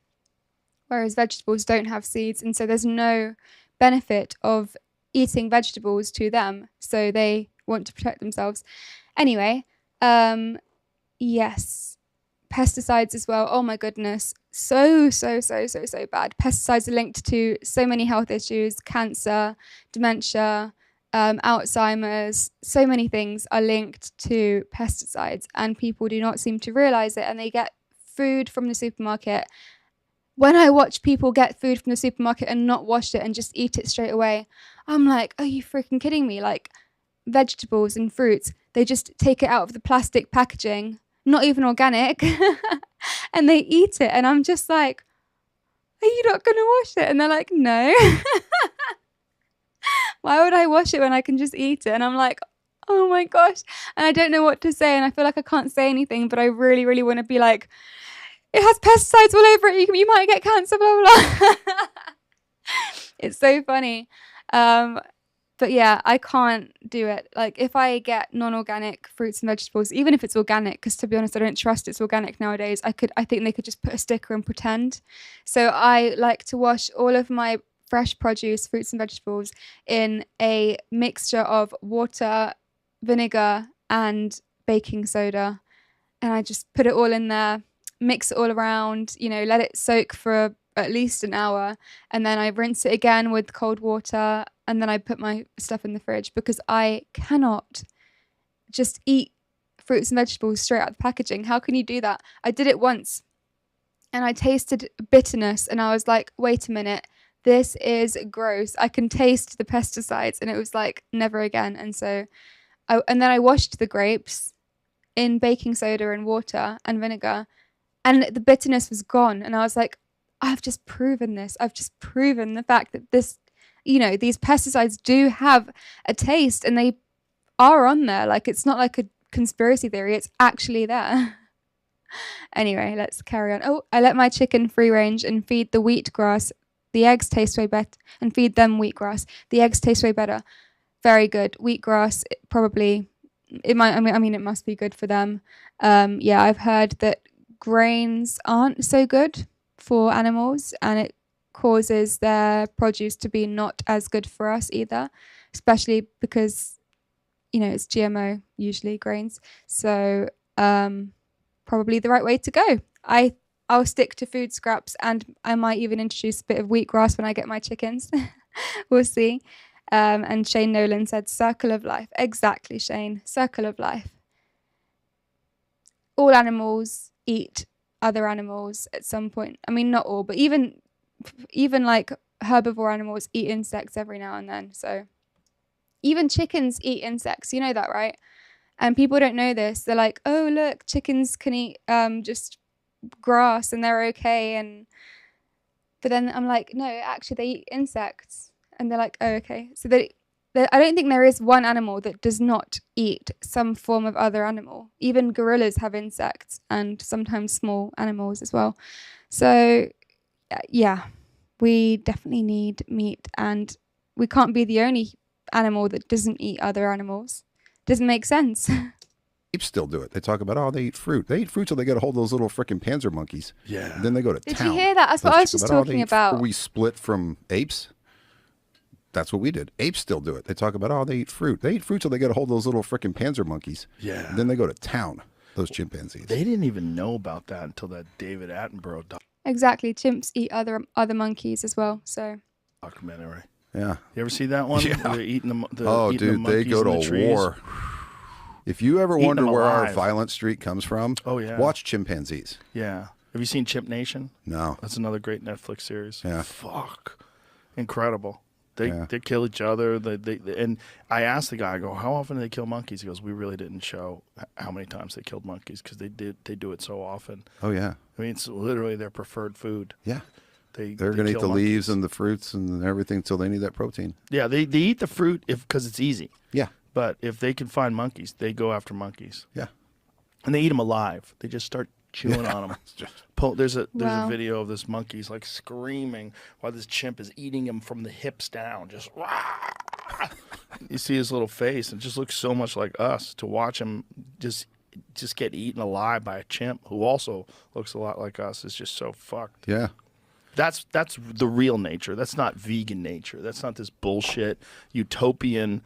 Whereas vegetables don't have seeds, and so there's no benefit of eating vegetables to them. So they want to protect themselves. Anyway, yes. Pesticides as well. Oh my goodness. So bad. Pesticides are linked to so many health issues, cancer, dementia, Alzheimer's. So many things are linked to pesticides, and people do not seem to realize it, and they get food from the supermarket. When I watch people get food from the supermarket and not wash it and just eat it straight away, I'm like, are you freaking kidding me? Like vegetables and fruits, they just take it out of the plastic packaging, not even organic, and they eat it. And I'm just like, are you not going to wash it? And they're like, no. Why would I wash it when I can just eat it? And I'm like, oh my gosh. And I don't know what to say. And I feel like I can't say anything, but I really, really want to be like, it has pesticides all over it. You might get cancer, blah, blah, blah. It's so funny. But yeah, I can't do it. Like if I get non-organic fruits and vegetables, even if it's organic, because to be honest, I don't trust it's organic nowadays. I think they could just put a sticker and pretend. So I like to wash all of my fresh produce, fruits and vegetables in a mixture of water, vinegar, and baking soda. And I just put it all in there, mix it all around, let it soak for at least an hour, and then I rinse it again with cold water, and then I put my stuff in the fridge because I cannot just eat fruits and vegetables straight out of the packaging. How can you do that? I did it once and I tasted bitterness and I was like, wait a minute, this is gross. I can taste the pesticides, and it was like never again. And so then I washed the grapes in baking soda and water and vinegar, and the bitterness was gone. And I was like, I've just proven this. I've just proven the fact that these pesticides do have a taste, and they are on there. Like, it's not like a conspiracy theory. It's actually there. Anyway, let's carry on. Oh, I let my chicken free range and feed the wheatgrass. The eggs taste way better. And feed them wheatgrass. The eggs taste way better. Very good. Wheatgrass, it must be good for them. Yeah, I've heard that grains aren't so good for animals, and it causes their produce to be not as good for us either, especially because it's GMO, usually grains. So probably the right way to go. I'll stick to food scraps, and I might even introduce a bit of wheatgrass when I get my chickens. We'll see. And Shane Nolan said circle of life. Exactly, Shane. Circle of life. All animals eat other animals at some point. I mean, not all, but even like herbivore animals eat insects every now and then. So even chickens eat insects. You know that, right? And people don't know this. They're like, oh, look, chickens can eat just grass and they're okay. But then I'm like, no, actually they eat insects. And they're like, oh, okay. So I don't think there is one animal that does not eat some form of other animal. Even gorillas have insects and sometimes small animals as well. So, yeah, we definitely need meat, and we can't be the only animal that doesn't eat other animals. Doesn't make sense. Apes still do it. They talk about, they eat fruit. They eat fruit till they get a hold of those little freaking panzer monkeys. Yeah. And then they go to Did town. you hear that? That's what I was just talking about. We split from apes. That's what we did. Apes still do it. They talk about, they eat fruit. They eat fruit till they get a hold of those little freaking panzer monkeys. Yeah. And then they go to town, those chimpanzees. They didn't even know about that until that David Attenborough Exactly. Chimps eat other monkeys as well. So documentary. Yeah. You ever see that one? Yeah. Where they're eating the dude, the they go monkeys in the to war. If you ever Eating wonder them where our alive. violent streak comes from, watch chimpanzees. Yeah. Have you seen Chimp Nation? No. That's another great Netflix series. Yeah. Fuck. Incredible. They kill each other. And I asked the guy, I go, how often do they kill monkeys? He goes, we really didn't show how many times they killed monkeys because they do it so often. Oh, yeah. I mean, it's literally their preferred food. Yeah. They're going to eat the leaves and the fruits and everything till they need that protein. Yeah, they eat the fruit because it's easy. Yeah. But if they can find monkeys, they go after monkeys. Yeah. And they eat them alive. They just start chewing on them. There's a Wow. video of this monkey's like screaming while this chimp is eating him from the hips down. Just you see his little face. It just looks so much like us to watch him just get eaten alive by a chimp who also looks a lot like us. Is just so fucked. Yeah. That's the real nature. That's not vegan nature. That's not this bullshit utopian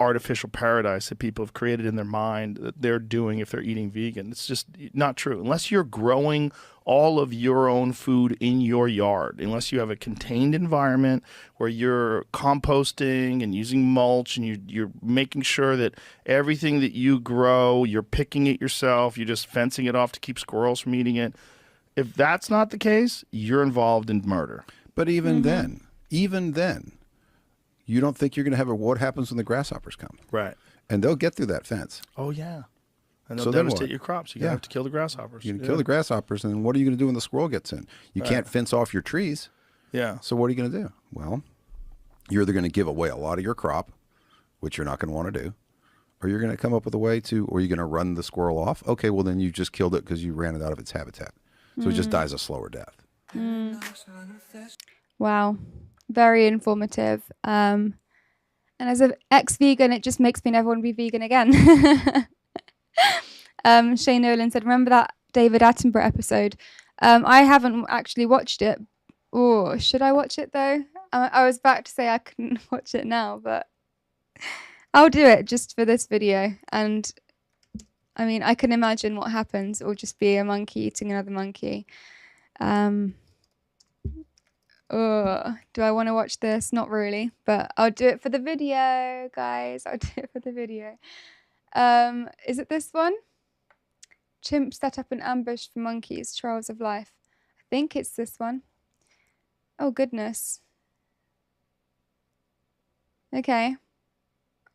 artificial paradise that people have created in their mind that they're doing if they're eating vegan. It's just not true. Unless you're growing all of your own food in your yard, unless you have a contained environment where you're composting and using mulch and you're making sure that everything that you grow, you're picking it yourself, you're just fencing it off to keep squirrels from eating it. If that's not the case, you're involved in murder. But even then, you don't think you're going to have what happens when the grasshoppers come. Right. And they'll get through that fence. Oh, yeah. And they'll So then devastate what? your crops. You're going to have to kill the grasshoppers. You're going to kill the grasshoppers, and then what are you going to do when the squirrel gets in? You Right. can't fence off your trees. Yeah. So what are you going to do? Well, you're either going to give away a lot of your crop, which you're not going to want to do, or you're going to come up with a way to, or you're going to run the squirrel off. Okay, well, then you just killed it because you ran it out of its habitat. So it just dies a slower death. wow, very informative. And as an ex-vegan, it just makes me never want to be vegan again. Shane Nolan said, remember that David Attenborough episode? I haven't actually watched it. Oh, should I watch it though? I was about to say I couldn't watch it now, but I'll do it just for this video. And I mean, I can imagine what happens. It will just be a monkey eating another monkey. Do I want to watch this? Not really, but I'll do it for the video, guys. I'll do it for the video. Is it this one? Chimps set up an ambush for monkeys, Trials of Life. I think it's this one. Oh, goodness. Okay.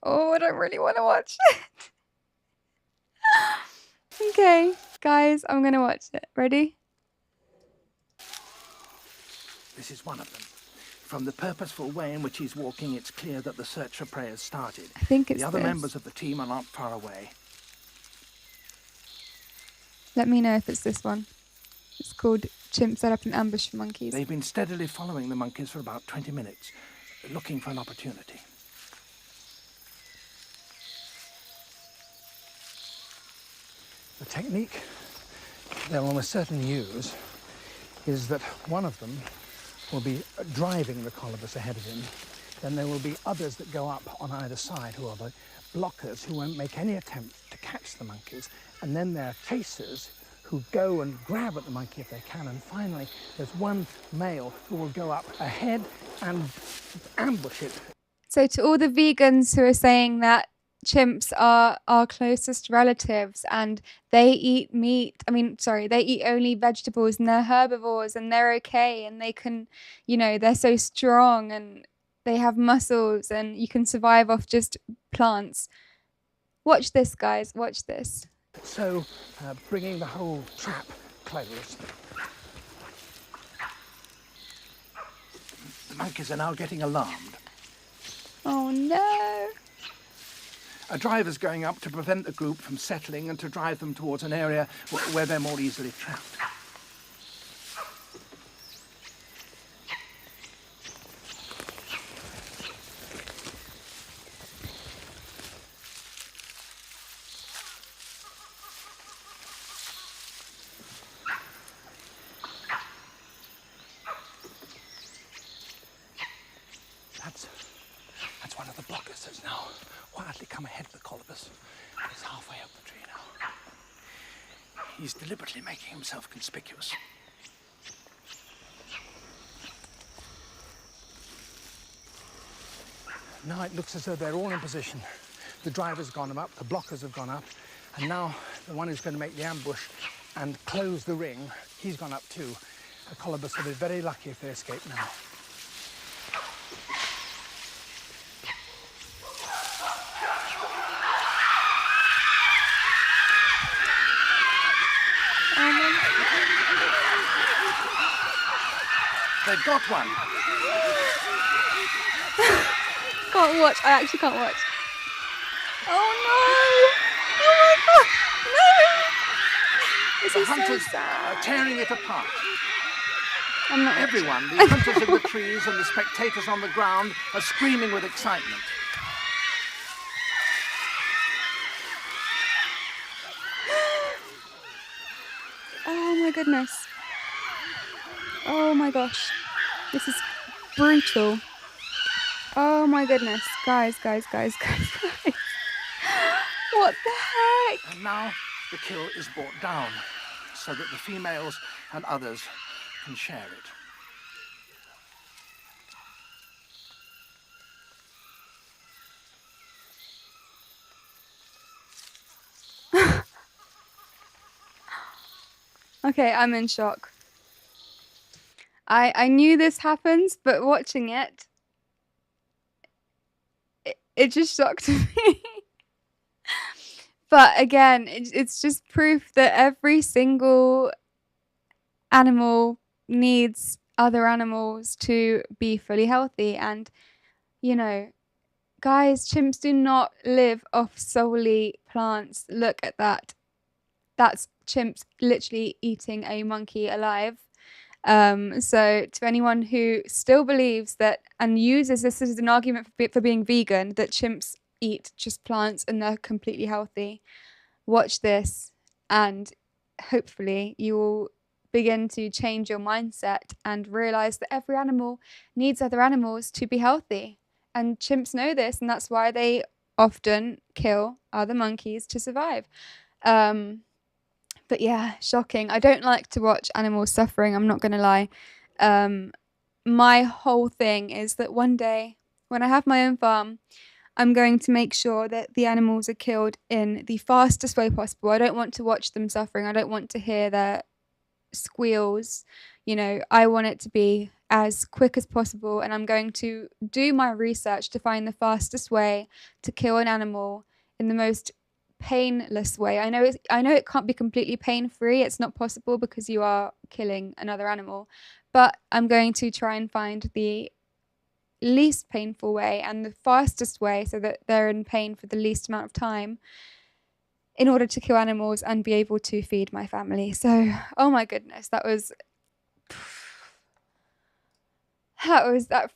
Oh, I don't really want to watch it. Okay, guys, I'm going to watch it. Ready? This is one of them. From the purposeful way in which he's walking, it's clear that the search for prey has started. I think it's the other this. members of the team are not far away. Let me know if it's this one. It's called Chimp Set Up an Ambush for Monkeys. They've been steadily following the monkeys for about 20 minutes, looking for an opportunity. The technique they'll almost certainly use is that one of them will be driving the colobus ahead of him. Then there will be others that go up on either side who are the blockers who won't make any attempt to catch the monkeys. And then there are chasers who go and grab at the monkey if they can. And finally, there's one male who will go up ahead and ambush it. So to all the vegans who are saying that chimps are our closest relatives and they eat meat, they eat only vegetables and they're herbivores and they're okay and they can, they're so strong and they have muscles and you can survive off just plants. Watch this, guys. Watch this. So, bringing the whole trap closed. The monkeys are now getting alarmed. Oh no. A driver's going up to prevent the group from settling and to drive them towards an area where they're more easily trapped. That's one of the blockers that's now quietly come ahead of the colobus. He's halfway up the tree now. He's deliberately making himself conspicuous. Now it looks as though they're all in position. The driver's gone up, the blockers have gone up, and now the one who's going to make the ambush and close the ring, he's gone up too. The colobus will be very lucky if they escape now. They've got one. Can't watch. I actually can't watch. Oh no! Oh my god! No! This The is hunters so sad. are tearing it apart. I'm not Everyone, the hunters in the trees and the spectators on the ground, are screaming with excitement. Oh my goodness. Oh my gosh. This is brutal. Oh my goodness. Guys. What the heck? And now the kill is brought down so that the females and others can share it. Okay, I'm in shock. I knew this happens, but watching it just shocked me. But again, it's just proof that every single animal needs other animals to be fully healthy. And, you know, guys, chimps do not live off solely plants. Look at that. That's chimps literally eating a monkey alive. So to anyone who still believes that and uses this as an argument for being vegan, that chimps eat just plants and they're completely healthy, watch this and hopefully you will begin to change your mindset and realize that every animal needs other animals to be healthy. And chimps know this, and that's why they often kill other monkeys to survive. But yeah, shocking. I don't like to watch animals suffering, I'm not going to lie. My whole thing is that one day, when I have my own farm, I'm going to make sure that the animals are killed in the fastest way possible. I don't want to watch them suffering. I don't want to hear their squeals. You know, I want it to be as quick as possible, and I'm going to do my research to find the fastest way to kill an animal in the most painless way. I know it can't be completely pain-free. It's not possible because you are killing another animal. But I'm going to try and find the least painful way and the fastest way so that they're in pain for the least amount of time in order to kill animals and be able to feed my family. So, oh my goodness, that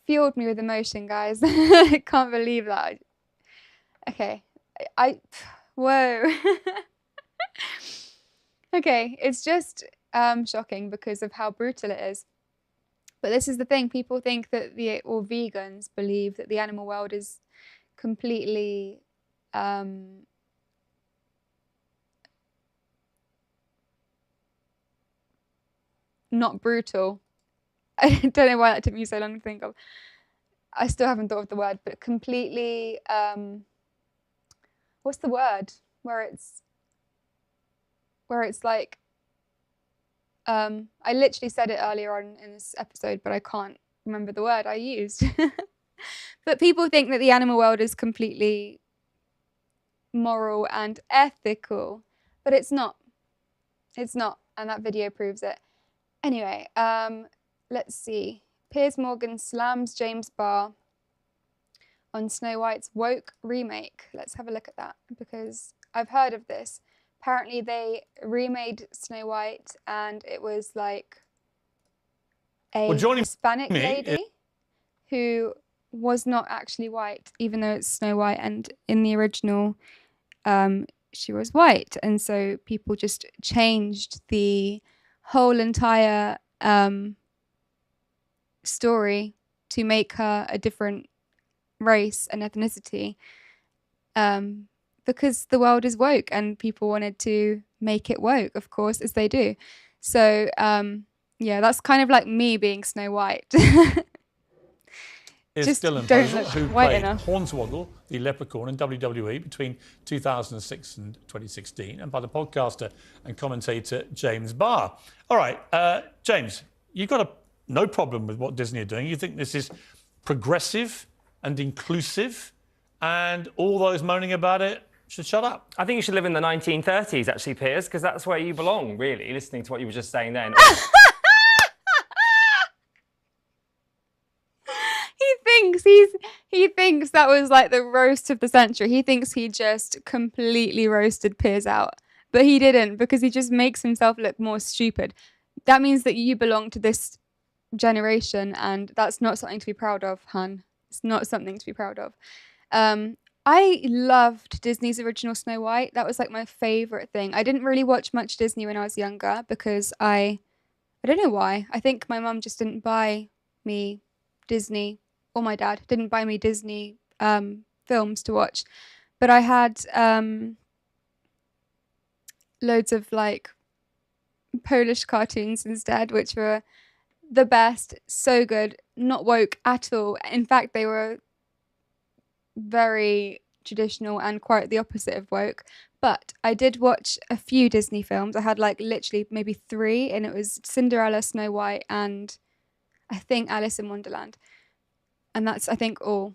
fueled me with emotion, guys. I can't believe that. Okay, whoa. Okay, it's just shocking because of how brutal it is. But this is the thing, people think that or vegans believe that the animal world is completely not brutal. I don't know why that took me so long to think of. I still haven't thought of the word, but completely, what's the word? Where it's like, I literally said it earlier on in this episode, but I can't remember the word I used. But people think that the animal world is completely moral and ethical, but it's not. It's not, and that video proves it. Anyway, let's see. Piers Morgan slams James Barr on Snow White's woke remake. Let's have a look at that because I've heard of this. Apparently they remade Snow White and it was like a Hispanic lady who was not actually white, even though it's Snow White, and in the original she was white, and so people just changed the whole entire story to make her a different race and ethnicity, because the world is woke and people wanted to make it woke, of course, as they do. So yeah, that's kind of like me being Snow White. Is Dylan Posel, who played Hornswoggle, the leprechaun, in WWE between 2006 and 2016, and by the podcaster and commentator James Barr. All right, James, you've got no problem with what Disney are doing. You think this is progressive and inclusive, and all those moaning about it should shut up? I think you should live in the 1930s, actually, Piers, because that's where you belong, really, listening to what you were just saying then. He thinks that was like the roast of the century. He thinks he just completely roasted Piers out, but he didn't, because he just makes himself look more stupid. That means that you belong to this generation, and that's not something to be proud of, hun. It's not something to be proud of. I loved Disney's original Snow White. That was like my favorite thing. I didn't really watch much Disney when I was younger because I don't know why. I think my mum just didn't buy me Disney, or my dad didn't buy me Disney films to watch. But I had loads of like Polish cartoons instead, which were the best, so good, not woke at all. In fact, they were very traditional and quite the opposite of woke. But I did watch a few Disney films. I had like literally maybe 3, and it was Cinderella, Snow White, and I think Alice in Wonderland. And that's, I think, all.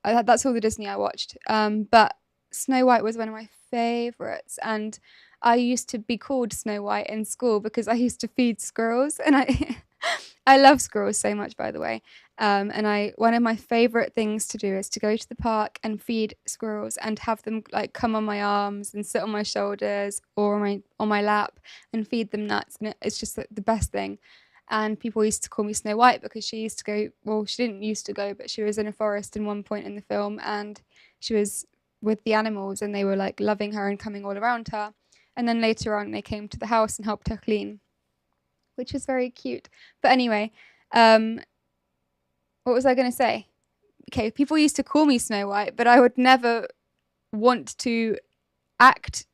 That's all the Disney I watched. But Snow White was one of my favourites. And I used to be called Snow White in school because I used to feed squirrels. And I love squirrels so much, by the way. And one of my favourite things to do is to go to the park and feed squirrels and have them like come on my arms and sit on my shoulders or on my lap and feed them nuts. And it's just the best thing. And people used to call me Snow White because she used to go, well, she didn't used to go, but she was in a forest in one point in the film, and she was with the animals and they were like loving her and coming all around her. And then later on they came to the house and helped her clean, which was very cute. But anyway, what was I going to say? Okay, people used to call me Snow White, but I would never want to act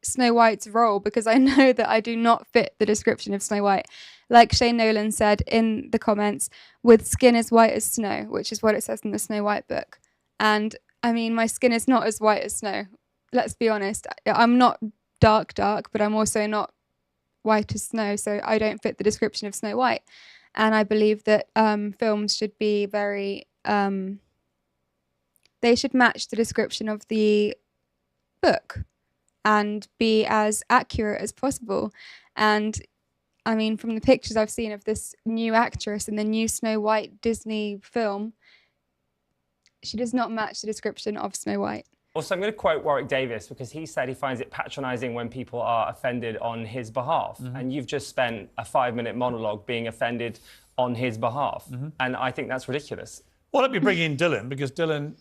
Snow White's role because I know that I do not fit the description of Snow White. Like Shane Nolan said in the comments, with skin as white as snow, which is what it says in the Snow White book. And I mean, my skin is not as white as snow. Let's be honest. I'm not dark, but I'm also not white as snow. So I don't fit the description of Snow White. And I believe that films should be very, they should match the description of the book and be as accurate as possible. And I mean, from the pictures I've seen of this new actress in the new Snow White Disney film, she does not match the description of Snow White. Also, I'm going to quote Warwick Davis because he said he finds it patronising when people are offended on his behalf. Mm-hmm. And you've just spent a 5-minute monologue being offended on his behalf. Mm-hmm. And I think that's ridiculous. Well, let me bring in Dylan, because Dylan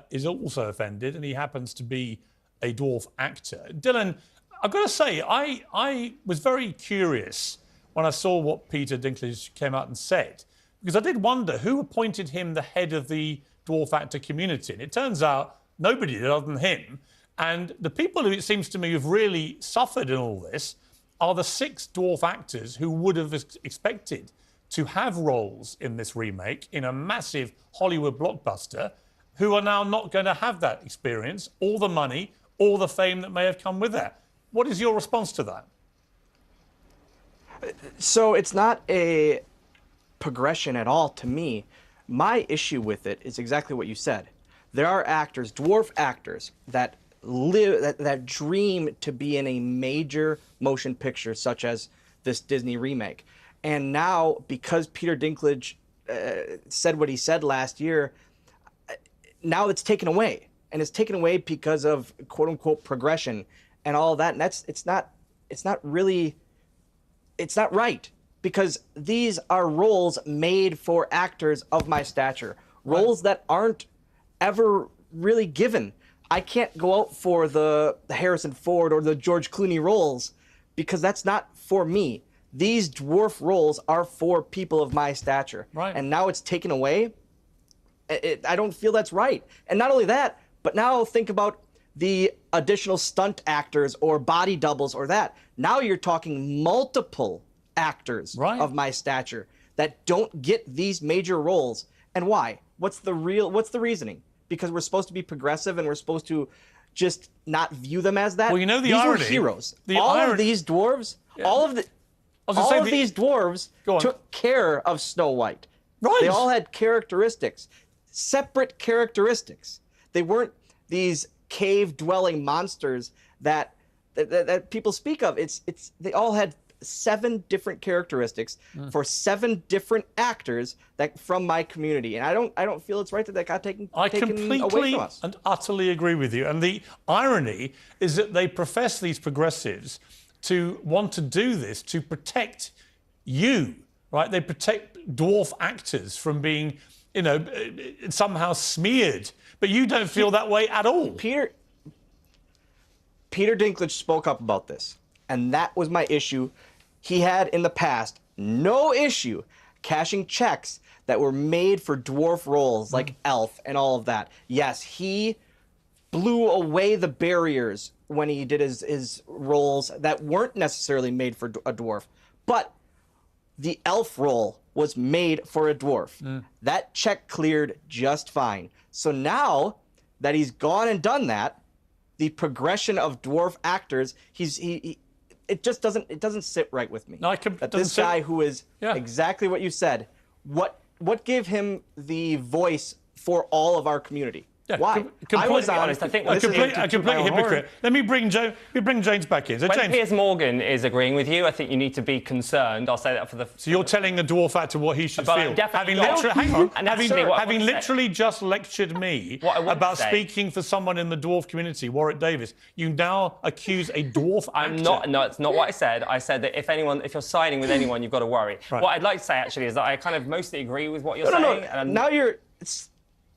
is also offended and he happens to be a dwarf actor. Dylan, I've got to say, I was very curious when I saw what Peter Dinklage came out and said, because I did wonder who appointed him the head of the dwarf actor community. And it turns out nobody did other than him. And the people who, it seems to me, have really suffered in all this are the 6 dwarf actors who would have expected to have roles in this remake in a massive Hollywood blockbuster, who are now not going to have that experience, all the money, all the fame that may have come with that. What is your response to that? So it's not a progression at all to me. My issue with it is exactly what you said. There are actors, dwarf actors, that that dream to be in a major motion picture such as this Disney remake. And now, because Peter Dinklage said what he said last year, now it's taken away, and it's taken away because of quote unquote progression and all that. And it's not right, because these are roles made for actors of my stature, roles that aren't ever really given. I can't go out for the Harrison Ford or the George Clooney roles because that's not for me. These dwarf roles are for people of my stature. Right. And now it's taken away. I don't feel that's right. And not only that, but now think about the additional stunt actors or body doubles or that. Now you're talking multiple actors of my stature that don't get these major roles. And why? What's the reasoning? Because we're supposed to be progressive and we're supposed to just not view them as that. Well, you know the these irony. Were heroes. All of these dwarves, all of these dwarves took care of Snow White. Right. They all had characteristics, separate characteristics. They weren't these cave-dwelling monsters that people speak of. They all had 7 different characteristics for 7 different actors that from my community, and I don't feel it's right that got taken away from us. And utterly agree with you. And the irony is that they profess, these progressives, to want to do this to protect you, right? They protect dwarf actors from being, somehow smeared. But you don't feel that way at all. Peter Dinklage spoke up about this, and that was my issue. He had in the past no issue cashing checks that were made for dwarf roles like Elf and all of that. Yes, he blew away the barriers when he did his roles that weren't necessarily made for a dwarf. But the Elf role was made for a dwarf. That check cleared just fine. So now that he's gone and done that, the progression of dwarf actors, it doesn't sit right with me. No, that this guy who is exactly what you said, what gave him the voice for all of our community? Yeah, why? I was honest. I think a complete hypocrite. Let me bring James back in. So when James, Piers Morgan is agreeing with you, I think you need to be concerned. I'll say that for the. So you're telling a dwarf actor what he should feel, having literally just lectured me about speaking for someone in the dwarf community, Warwick Davis. You now accuse a dwarf actor. No, it's not what I said. I said that if you're siding with anyone, you've got to worry. Right. What I'd like to say actually is that I kind of mostly agree with what you're saying. No. Now you're.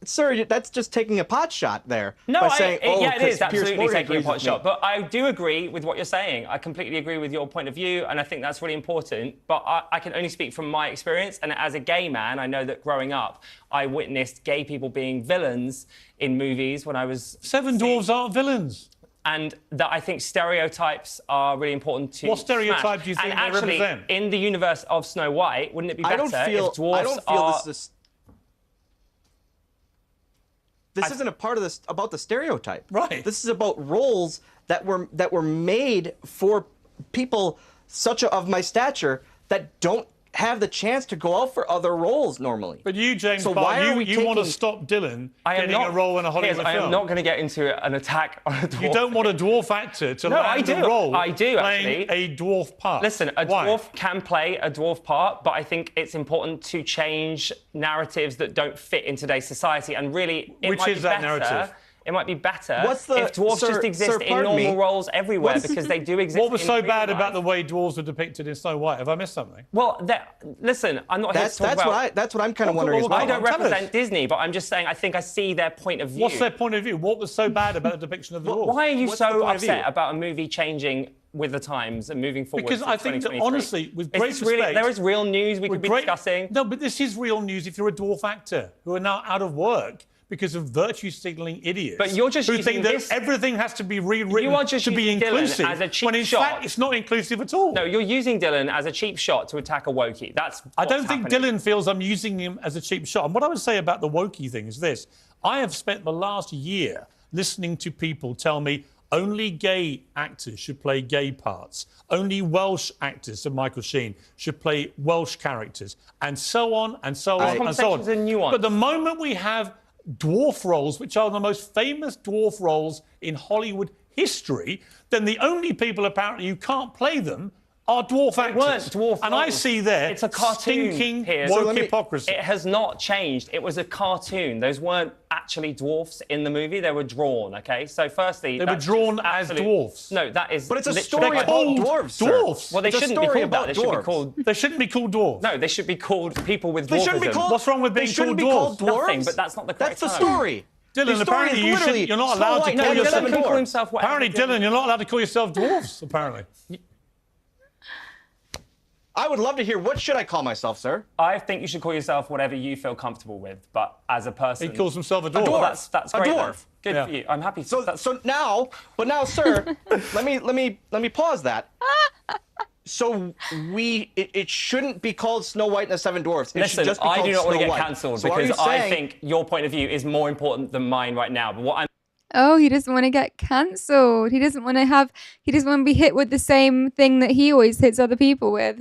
Sir, that's just taking a pot shot there. No, saying, it is absolutely taking a pot shot. But I do agree with what you're saying. I completely agree with your point of view, and I think that's really important. But I can only speak from my experience, and as a gay man, I know that growing up, I witnessed gay people being villains in movies when I was 7 dwarves aren't villains. And that I think stereotypes are really important to What stereotype do you think they represent? In the universe of Snow White, wouldn't it be better if dwarves This isn't a part of this about the stereotype. Right. This is about roles that were made for people of my stature that don't have the chance to go out for other roles normally. But you, James, so you want to stop Dylan getting a role in a Hollywood film? I am not going to get into an attack on a dwarf. You don't want a dwarf actor to land a role playing a dwarf part. Listen, a dwarf can play a dwarf part, but I think it's important to change narratives that don't fit in today's society. And really, Which is that narrative? It might be better if dwarves just exist in normal roles everywhere because they do exist. What was so bad about the way dwarves were depicted in Snow White? Have I missed something? Well, listen, I'm not here to talk about... That's what I'm kind of wondering as well. I don't represent Disney, but I'm just saying I think I see their point of view. What's their point of view? What was so bad about the depiction of the dwarves? Why are you so upset about a movie changing with the times and moving forward? Because I think that, honestly, with great respect... there is real news we could be discussing. No, but this is real news if you're a dwarf actor who are now out of work because of virtue-signaling idiots. But you're just who think that everything has to be rewritten to be inclusive, as a cheap when in fact it's not inclusive at all. No, you're using Dylan as a cheap shot to attack a wokie. I don't think Dylan feels I'm using him as a cheap shot. And what I would say about the wokie thing is this. I have spent the last year listening to people tell me only gay actors should play gay parts. Only Welsh actors, so Michael Sheen, should play Welsh characters. And so on and so on and so on. But the moment we have dwarf roles, which are the most famous dwarf roles in Hollywood history, then the only people apparently who can't play them are dwarf actors. They weren't dwarf And I roles. see there It's a cartoon, stinking Piers. woke hypocrisy. It has not changed. It was a cartoon. Those weren't actually dwarfs in the movie. They were drawn, okay? So firstly... They were drawn as dwarfs. No, that is... But it's a literally- story about dwarves, sir. Dwarfs. Well, they It's a shouldn't be story called that. about They should be dwarves. called... They shouldn't be called dwarves. No, they should be called people with dwarfism. They shouldn't be called. What's wrong with being they shouldn't called be called dwarves. Nothing, but that's not the correct That's the term. story. Dylan, The story apparently is you literally you're not Snow allowed White to and call the yourself Seven Dwarfs. himself whatever Apparently, he Dylan, you're not allowed to call yourself dwarfs, apparently. I would love to hear, what should I call myself, sir? I think you should call yourself whatever you feel comfortable with, but as a person... He calls himself a dwarf. Well, that's A great. dwarf. Then. Good for you. I'm happy. So now, sir, let me pause that. So it shouldn't be called Snow White and the Seven Dwarfs. It should Listen, just be I called do not want to Snow get White. cancelled So are you because I saying- think your point of view is more important than mine right now. But what I'm Oh, he doesn't want to get cancelled. He doesn't want to be hit with the same thing that he always hits other people with.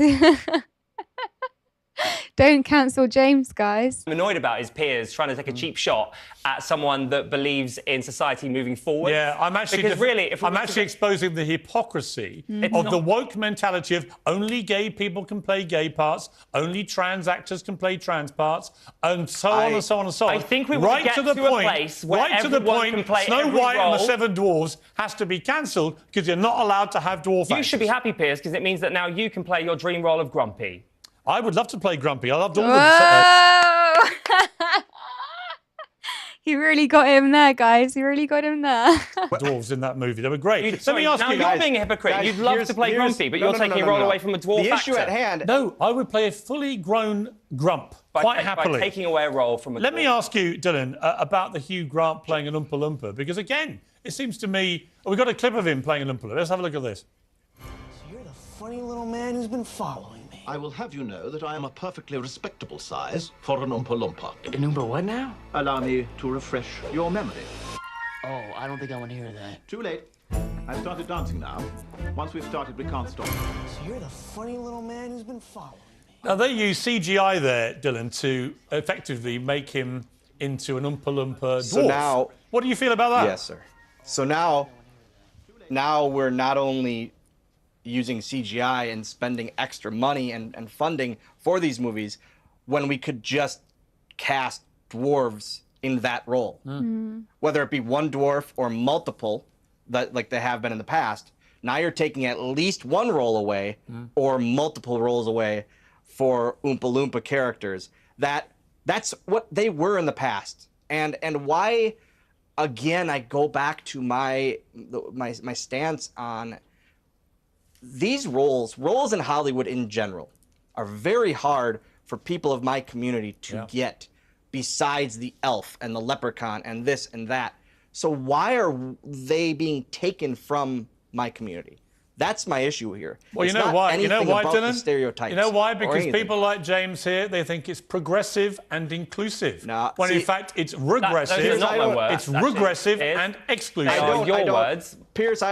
Don't cancel James, guys. annoyed about is Piers trying to take a cheap shot at someone that believes in society moving forward. Yeah, I'm actually because really, if I'm actually exposing the hypocrisy of the woke mentality of only gay people can play gay parts, only trans actors can play trans parts, and so on and so on and so on. I think we want right to get to the to a point, place where right to the everyone point. can play Snow every White and the role. Seven Dwarfs has to be cancelled because you're not allowed to have dwarf You actors. should be happy, Piers, because it means that now you can play your dream role of Grumpy. I would love to play Grumpy. I loved all the Whoa! He really got him there, guys. He really got him there. dwarves in that movie. They were great. Sorry, Let me ask now you, you're being a hypocrite. You'd love to play Grumpy, but you're taking a role away from a dwarf The issue actor. at hand. No, I would play a fully grown Grump quite happily. By taking away a role from a Let dwarf. me ask you, Dylan, about the Hugh Grant playing an Oompa Loompa, because again, it seems to me... Oh, we've got a clip of him playing an Oompa Loompa. Let's have a look at this. You're the funny little man who's been following me. I will have you know that I am a perfectly respectable size for an Oompa Loompa. An Oompa what now? Allow me to refresh your memory. Oh, I don't think I want to hear that. Too late. I've started dancing now. Once we've started, we can't stop. So you're the funny little man who's been following me. Now, they use CGI there, Dylan, to effectively make him into an Oompa Loompa dwarf. So now... What do you feel about that? Yes, sir. So now we're not only using CGI and spending extra money and funding for these movies when we could just cast dwarves in that role. Whether it be one dwarf or multiple, that like they have been in the past. Now you're taking at least one role away or multiple roles away for Oompa Loompa characters. That's what they were in the past. And why, again, I go back to my stance on these roles in Hollywood in general are very hard for people of my community to get, besides the elf and the leprechaun and this and that. So why are they being taken from my community? That's my issue here. Well, It's you know not why? You know anything why, about the Dylan? stereotypes You know why? or Because anything. people like James here, they think it's progressive and inclusive. when in see, fact it's regressive. those are not my words, it's actually. regressive Piers, and exclusive. they are your words. Piers,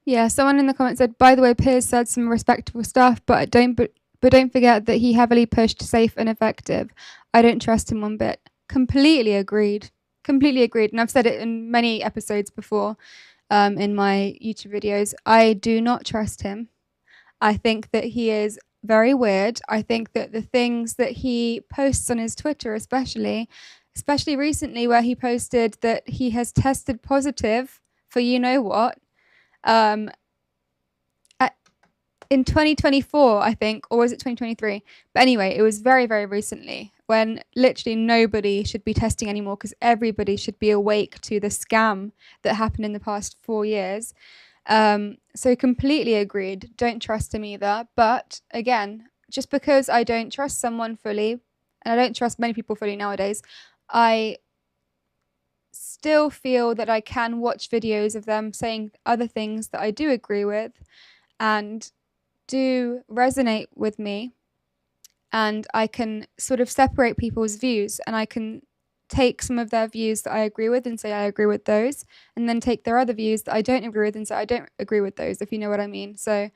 Yeah, someone in the comments said, by the way, Piers said some respectable stuff, but don't forget that he heavily pushed safe and effective. I don't trust him one bit. Completely agreed. Completely agreed. And I've said it in many episodes before in my YouTube videos. I do not trust him. I think that he is very weird. I think that the things that he posts on his Twitter, especially recently, where he posted that he has tested positive for you know what, in 2024, I think, or was it 2023? But anyway, it was very, very recently when literally nobody should be testing anymore because everybody should be awake to the scam that happened in the past 4 years. So completely agreed. Don't trust him either. But again, just because I don't trust someone fully, and I don't trust many people fully nowadays, I still feel that I can watch videos of them saying other things that I do agree with and do resonate with me, and I can sort of separate people's views, and I can take some of their views that I agree with and say I agree with those, and then take their other views that I don't agree with and say I don't agree with those, if you know what I mean. So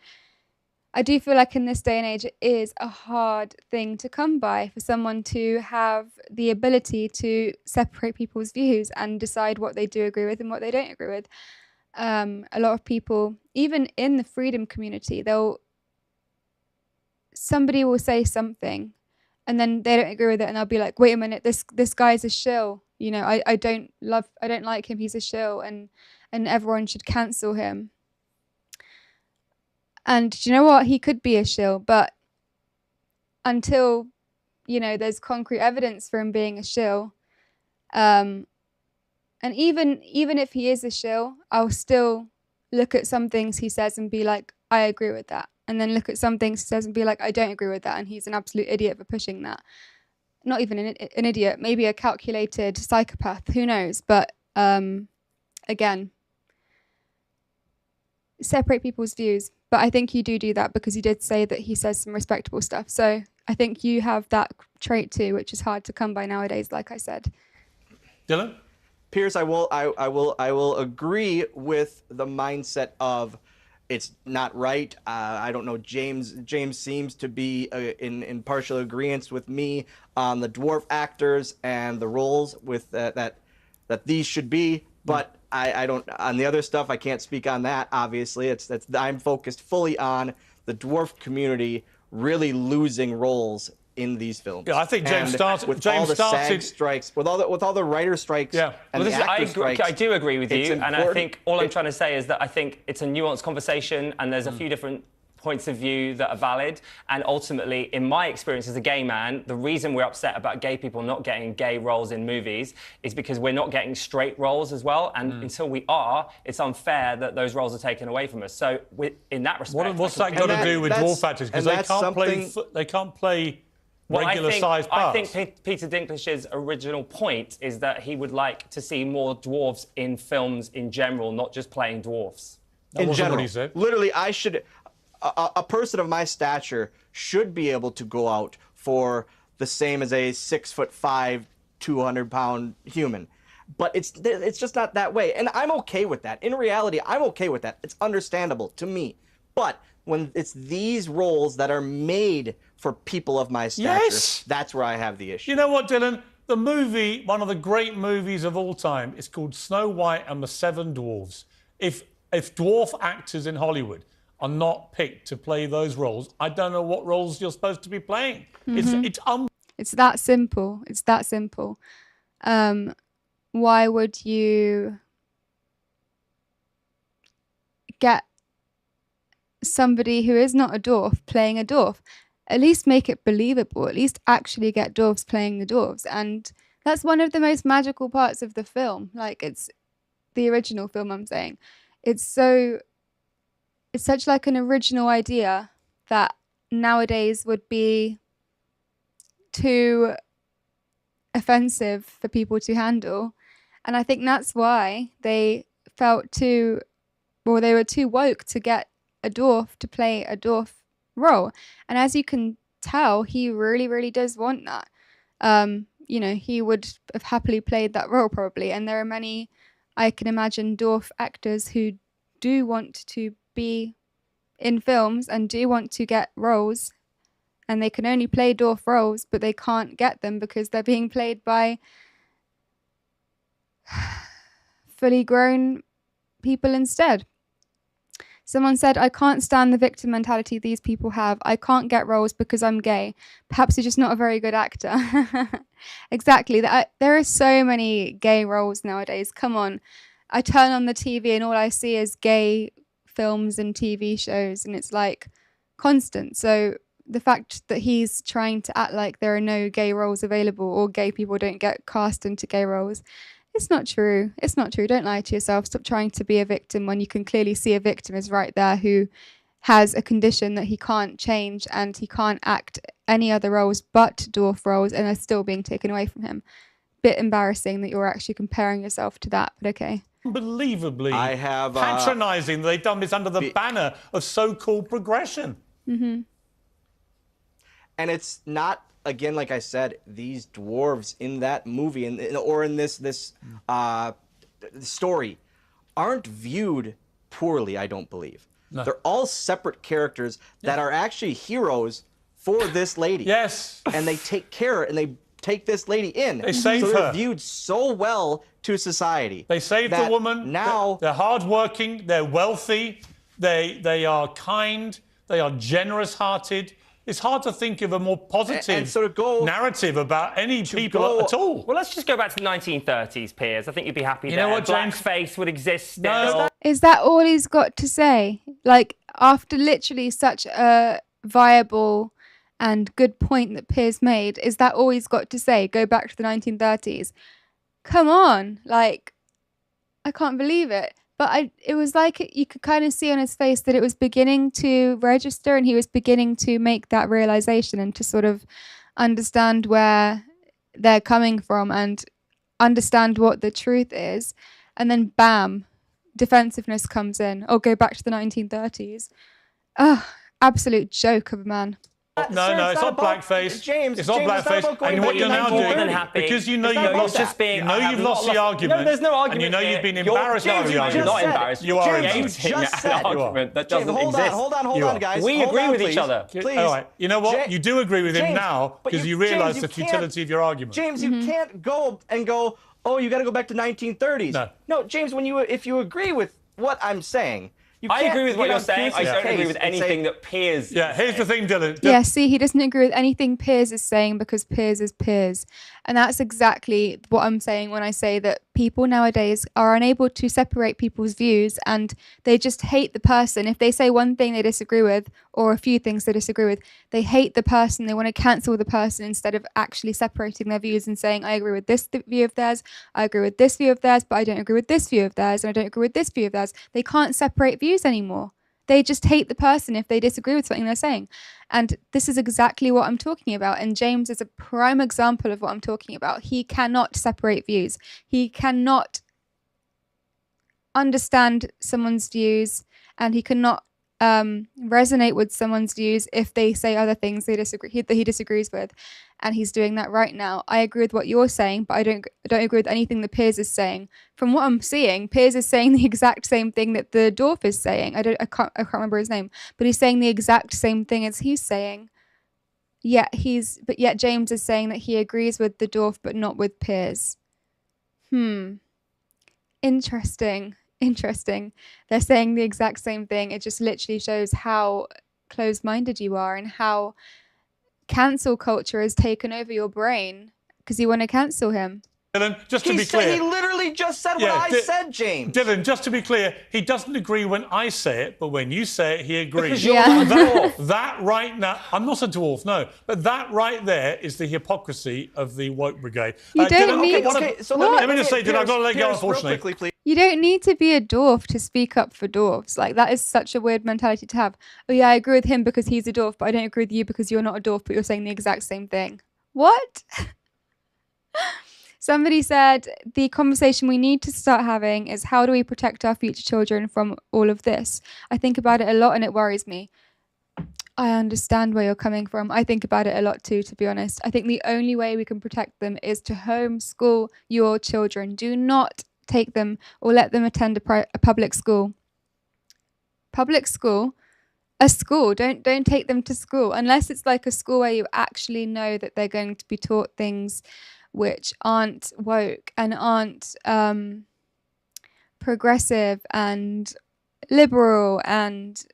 I do feel like in this day and age it is a hard thing to come by for someone to have the ability to separate people's views and decide what they do agree with and what they don't agree with. A lot of people, even in the freedom community, they'll somebody will say something and then they don't agree with it and they'll be like, wait a minute, this guy's a shill. You know, I don't like him, he's a shill, and everyone should cancel him. And do you know what? He could be a shill, but until, you know, there's concrete evidence for him being a shill, and even if he is a shill, I'll still look at some things he says and be like, I agree with that. And then look at some things he says and be like, I don't agree with that. And he's an absolute idiot for pushing that. Not even an idiot, maybe a calculated psychopath, who knows? But again, separate people's views. But I think you do that because you did say that he says some respectable stuff. So I think you have that trait too, which is hard to come by nowadays, like I said. Dylan? Pierce, I will agree with the mindset of it's not right. I don't know. James seems to be in partial agreement with me on the dwarf actors and the roles with that these should be. But I don't, on the other stuff, I can't speak on that. Obviously, I'm focused fully on the dwarf community really losing roles in these films. Yeah, I think James started with all the SAG strikes, with all the writer strikes. Yeah, and the actor strikes. I do agree with you, and I think all I'm it- trying to say is that I think it's a nuanced conversation, and there's a few different points of view that are valid. And ultimately, in my experience as a gay man, the reason we're upset about gay people not getting gay roles in movies is because we're not getting straight roles as well. And until we are, it's unfair that those roles are taken away from us. So in that respect, What's that got to do with dwarf actors? Because they can't play regular sized parts. I think Peter Dinklage's original point is that he would like to see more dwarves in films in general, not just playing dwarfs. In general, literally, I should. A person of my stature should be able to go out for the same as a 6'5", 200-pound human. But it's just not that way. And I'm okay with that. In reality, I'm okay with that. It's understandable to me. But when it's these roles that are made for people of my stature, that's where I have the issue. You know what, Dylan? The movie, one of the great movies of all time, is called Snow White and the Seven Dwarfs. If dwarf actors in Hollywood are not picked to play those roles, I don't know what roles you're supposed to be playing. Mm-hmm. It's that simple. It's that simple. Why would you get somebody who is not a dwarf playing a dwarf? At least make it believable. At least actually get dwarves playing the dwarves. And that's one of the most magical parts of the film. Like, it's the original film, I'm saying. It's such like an original idea that nowadays would be too offensive for people to handle. And I think that's why they were too woke to get a dwarf to play a dwarf role. And as you can tell, he really, really does want that. You know, he would have happily played that role probably. And there are many, I can imagine, dwarf actors who do want to be in films and do want to get roles, and they can only play dwarf roles, but they can't get them because they're being played by fully grown people instead. Someone said, I can't stand the victim mentality these people have. I can't get roles because I'm gay. Perhaps you're just not a very good actor. Exactly. There are so many gay roles nowadays. Come on. I turn on the TV and all I see is gay films and TV shows, and it's like constant. So the fact that he's trying to act like there are no gay roles available or gay people don't get cast into gay roles, it's not true. It's not true. Don't lie to yourself. Stop trying to be a victim when you can clearly see a victim is right there who has a condition that he can't change and he can't act any other roles but dwarf roles, and they're still being taken away from him. Bit embarrassing that you're actually comparing yourself to that, but okay. Unbelievably have patronising. They've done this under the banner of so-called progression. Mm-hmm. And it's not, again, like I said, these dwarves in that movie or in this story aren't viewed poorly, I don't believe. No. They're all separate characters that are actually heroes for this lady. Yes. And they take care and they take this lady in. They save so they're her. viewed so well to society. They saved the woman. Now they're hardworking. They're wealthy. They are kind. They are generous-hearted. It's hard to think of a more positive and sort of go narrative about any people at all. Well, let's just go back to the 1930s, Piers. I think you'd be happy You there. know what, James? Blackface would exist still. No. Is that all he's got to say? Like, after literally such a viable and good point that Piers made, is that all he's got to say? Go back to the 1930s. Come on. Like, I can't believe it. But it was like you could kind of see on his face that it was beginning to register, and he was beginning to make that realization and to sort of understand where they're coming from and understand what the truth is. And then bam, defensiveness comes in. Oh, go back to the 1930s. Oh, absolute joke of a man. No, it's not blackface. James, it's not James, blackface. it's not about going And what you're now more doing, than happy. because you know It's not you've about lost, just being, you know I have you've not lost the lost- argument. No, there's no argument And you know here. you've been You're- embarrassed by James, the you're argument. not embarrassed. You are James, embarrassed. you just said an argument that doesn't James, exist. hold on, guys. We Hold agree on, with please. each other. Please. All right. You know what? You do agree with him James, now but because you James, realise you the can't- futility of your argument. James, you can't go, oh, you got to go back to 1930s. No, James, if you agree with what I'm saying, you I can't agree with what get you're on saying. I Pierce's don't agree case with and say- anything that Piers. Yeah, here's the thing, Dylan. Yeah, see, he doesn't agree with anything Piers is saying because Piers is Piers. And that's exactly what I'm saying when I say that people nowadays are unable to separate people's views and they just hate the person. If they say one thing they disagree with or a few things they disagree with, they hate the person. They want to cancel the person instead of actually separating their views and saying, I agree with this view of theirs, I agree with this view of theirs, but I don't agree with this view of theirs, and I don't agree with this view of theirs. They can't separate views anymore. They just hate the person if they disagree with something they're saying. And this is exactly what I'm talking about. And James is a prime example of what I'm talking about. He cannot separate views. He cannot understand someone's views, and he cannot resonate with someone's views if they say other things that he disagrees with. And he's doing that right now. I agree with what you're saying, but I don't agree with anything that Piers is saying. From what I'm seeing, Piers is saying the exact same thing that the dwarf is saying. I can't remember his name, but he's saying the exact same thing as he's saying. Yet James is saying that he agrees with the dwarf, but not with Piers. Interesting. They're saying the exact same thing. It just literally shows how closed-minded you are and how cancel culture has taken over your brain because you want to cancel him. Dylan, just to be clear. He literally just said what I said, James. Dylan, just to be clear, he doesn't agree when I say it, but when you say it, he agrees. Because you're a dwarf. That right now, I'm not a dwarf, no, but that right there is the hypocrisy of the woke brigade. You don't need. Let me just say, Dylan, I've got to let go, unfortunately. You don't need to be a dwarf to speak up for dwarfs. Like, that is such a weird mentality to have. Oh yeah, I agree with him because he's a dwarf, but I don't agree with you because you're not a dwarf, but you're saying the exact same thing. What? Somebody said the conversation we need to start having is how do we protect our future children from all of this? I think about it a lot and it worries me. I understand where you're coming from. I think about it a lot too, to be honest. I think the only way we can protect them is to homeschool your children. Do not take them or let them attend a public school. Public school? A school. Don't take them to school unless it's like a school where you actually know that they're going to be taught things which aren't woke and aren't progressive and liberal, and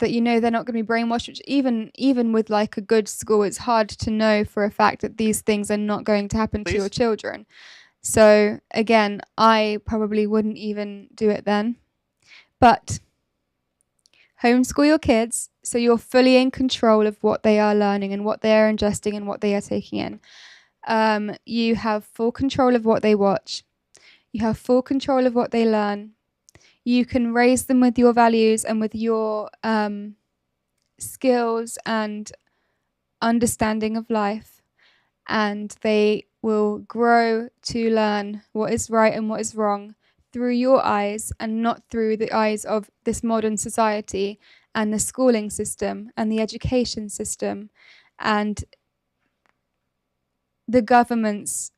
that you know they're not going to be brainwashed. Which even with like a good school, it's hard to know for a fact that these things are not going to happen to your children. So again, I probably wouldn't even do it then. But homeschool your kids so you're fully in control of what they are learning and what they are ingesting and what they are taking in. You have full control of what they watch. You have full control of what they learn. You can raise them with your values and with your skills and understanding of life. And they will grow to learn what is right and what is wrong through your eyes and not through the eyes of this modern society and the schooling system and the education system and the government's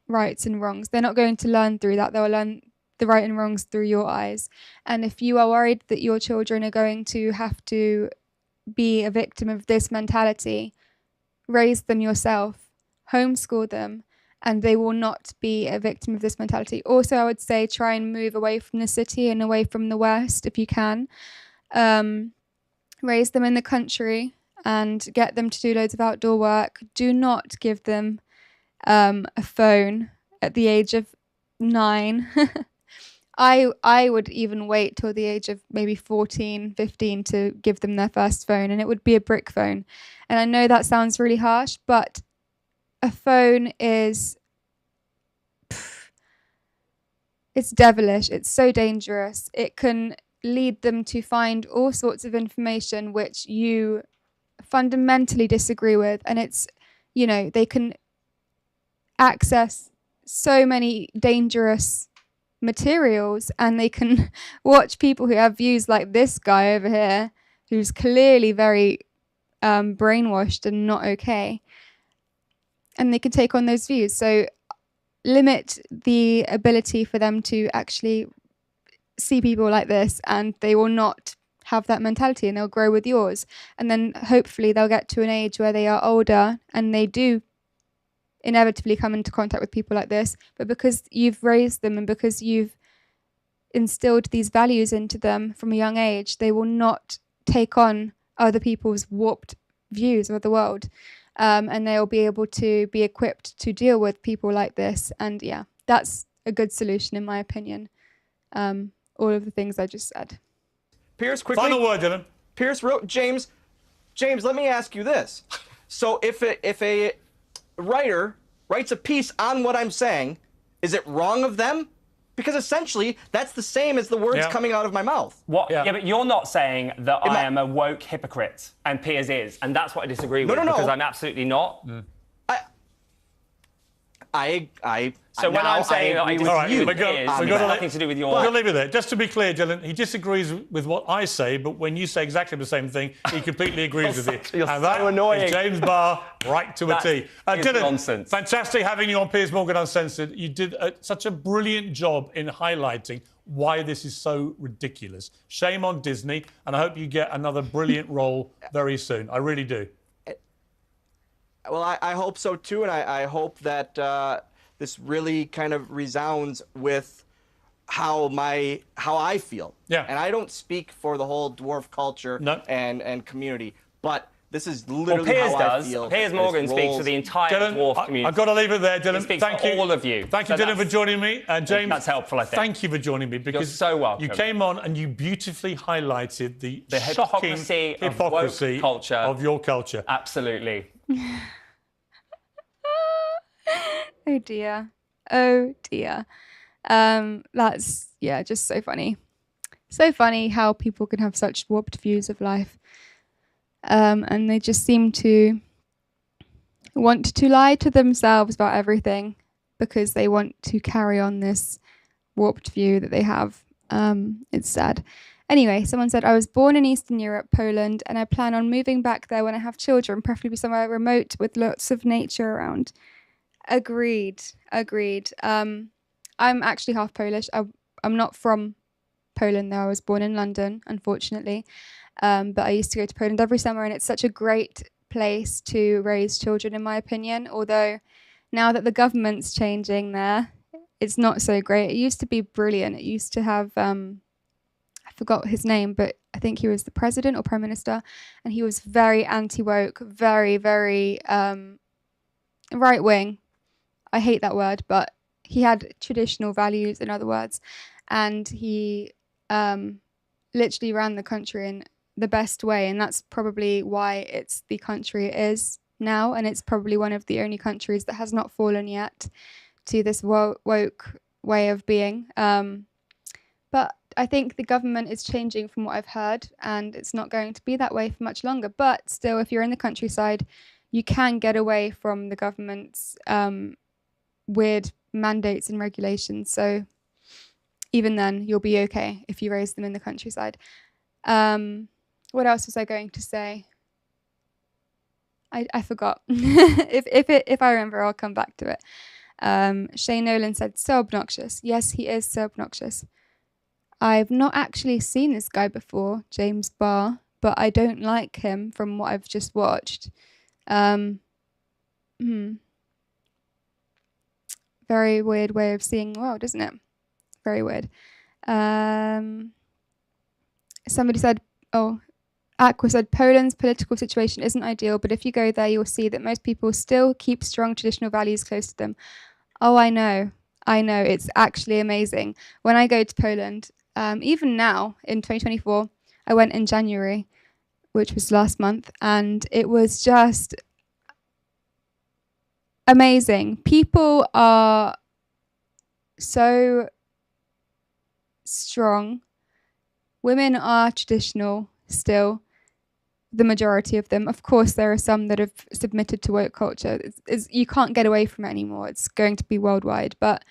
rights and wrongs. They're not going to learn through that. They'll learn the right and wrongs through your eyes. And if you are worried that your children are going to have to be a victim of this mentality, raise them yourself, homeschool them, and they will not be a victim of this mentality. Also, I would say try and move away from the city and away from the West if you can. raise them in the country and get them to do loads of outdoor work. Do not give them a phone at the age of 9. I would even wait till the age of maybe 14, 15 to give them their first phone, and it would be a brick phone. And I know that sounds really harsh, but a phone is... it's devilish. It's so dangerous. It can lead them to find all sorts of information which you fundamentally disagree with. And it's, you know, they can access so many dangerous materials, and they can watch people who have views like this guy over here, who's clearly very brainwashed and not okay. And they can take on those views. So limit the ability for them to actually see people like this, and they will not have that mentality, and they'll grow with yours. And then hopefully they'll get to an age where they are older and they do inevitably come into contact with people like this. But because you've raised them and because you've instilled these values into them from a young age, they will not take on other people's warped views of the world. And they'll be able to be equipped to deal with people like this. And yeah, that's a good solution in my opinion. All of the things I just said. Pierce, quickly. Final word, Dylan. Pierce wrote, James, let me ask you this. So if a writer writes a piece on what I'm saying, is it wrong of them? Because essentially, that's the same as the words coming out of my mouth. What? Yeah, but you're not saying that I am a woke hypocrite, and Piers is, and that's what I disagree with, because I'm absolutely not. So when I'm saying that I disagree with Piers, it's nothing to do with your... We're going to leave it there. Just to be clear, Dylan, he disagrees with what I say, but when you say exactly the same thing, he completely agrees with you. You're and so that annoying. is James Barr, right to a T. Dylan, nonsense. Fantastic having you on Piers Morgan Uncensored. You did such a brilliant job in highlighting why this is so ridiculous. Shame on Disney, and I hope you get another brilliant role very soon. I really do. Well, I hope so too, and I hope that this really kind of resounds with how I feel. Yeah. And I don't speak for the whole dwarf culture and community, but this is Well, literally Piers how does. I feel. Piers Morgan speaks for the entire dwarf community. I've got to leave it there, Dylan. He speaks Thank for you. all of you. Thank you, So Dylan, for joining me. And James, that's helpful, I think. Thank you for joining me, because You're so welcome. you came on and you beautifully highlighted the shocking hypocrisy hypocrisy of woke culture. of your culture. Absolutely. Oh dear. Oh dear. That's, yeah, just so funny. So funny how people can have such warped views of life. And they just seem to want to lie to themselves about everything because they want to carry on this warped view that they have. It's sad. Anyway, someone said, I was born in Eastern Europe, Poland, and I plan on moving back there when I have children, preferably somewhere remote with lots of nature around. Agreed. I'm actually half Polish. I'm not from Poland, though. I was born in London, unfortunately. But I used to go to Poland every summer, and it's such a great place to raise children, in my opinion. Although now that the government's changing there, it's not so great. It used to be brilliant. It used to have, I forgot his name, but I think he was the president or prime minister, and he was very anti-woke, very, very right-wing. I hate that word, but he had traditional values, in other words, and he literally ran the country in the best way, and that's probably why it's the country it is now, and it's probably one of the only countries that has not fallen yet to this woke way of being. But I think the government is changing from what I've heard, and it's not going to be that way for much longer. But still, if you're in the countryside, you can get away from the government's weird mandates and regulations. So even then, you'll be okay if you raise them in the countryside. What else was I going to say? I forgot. If I remember, I'll come back to it. Shane Nolan said, so obnoxious. Yes, he is so obnoxious. I've not actually seen this guy before, James Barr, but I don't like him from what I've just watched. Very weird way of seeing the world, isn't it? Very weird. Somebody said, Aqua said, Poland's political situation isn't ideal, but if you go there, you'll see that most people still keep strong traditional values close to them. Oh, I know. It's actually amazing. When I go to Poland, even now in 2024, I went in January, which was last month, and it was just amazing. People are so strong. Women are traditional still. The majority of them. Of course, there are some that have submitted to woke culture. You can't get away from it anymore. It's going to be worldwide. But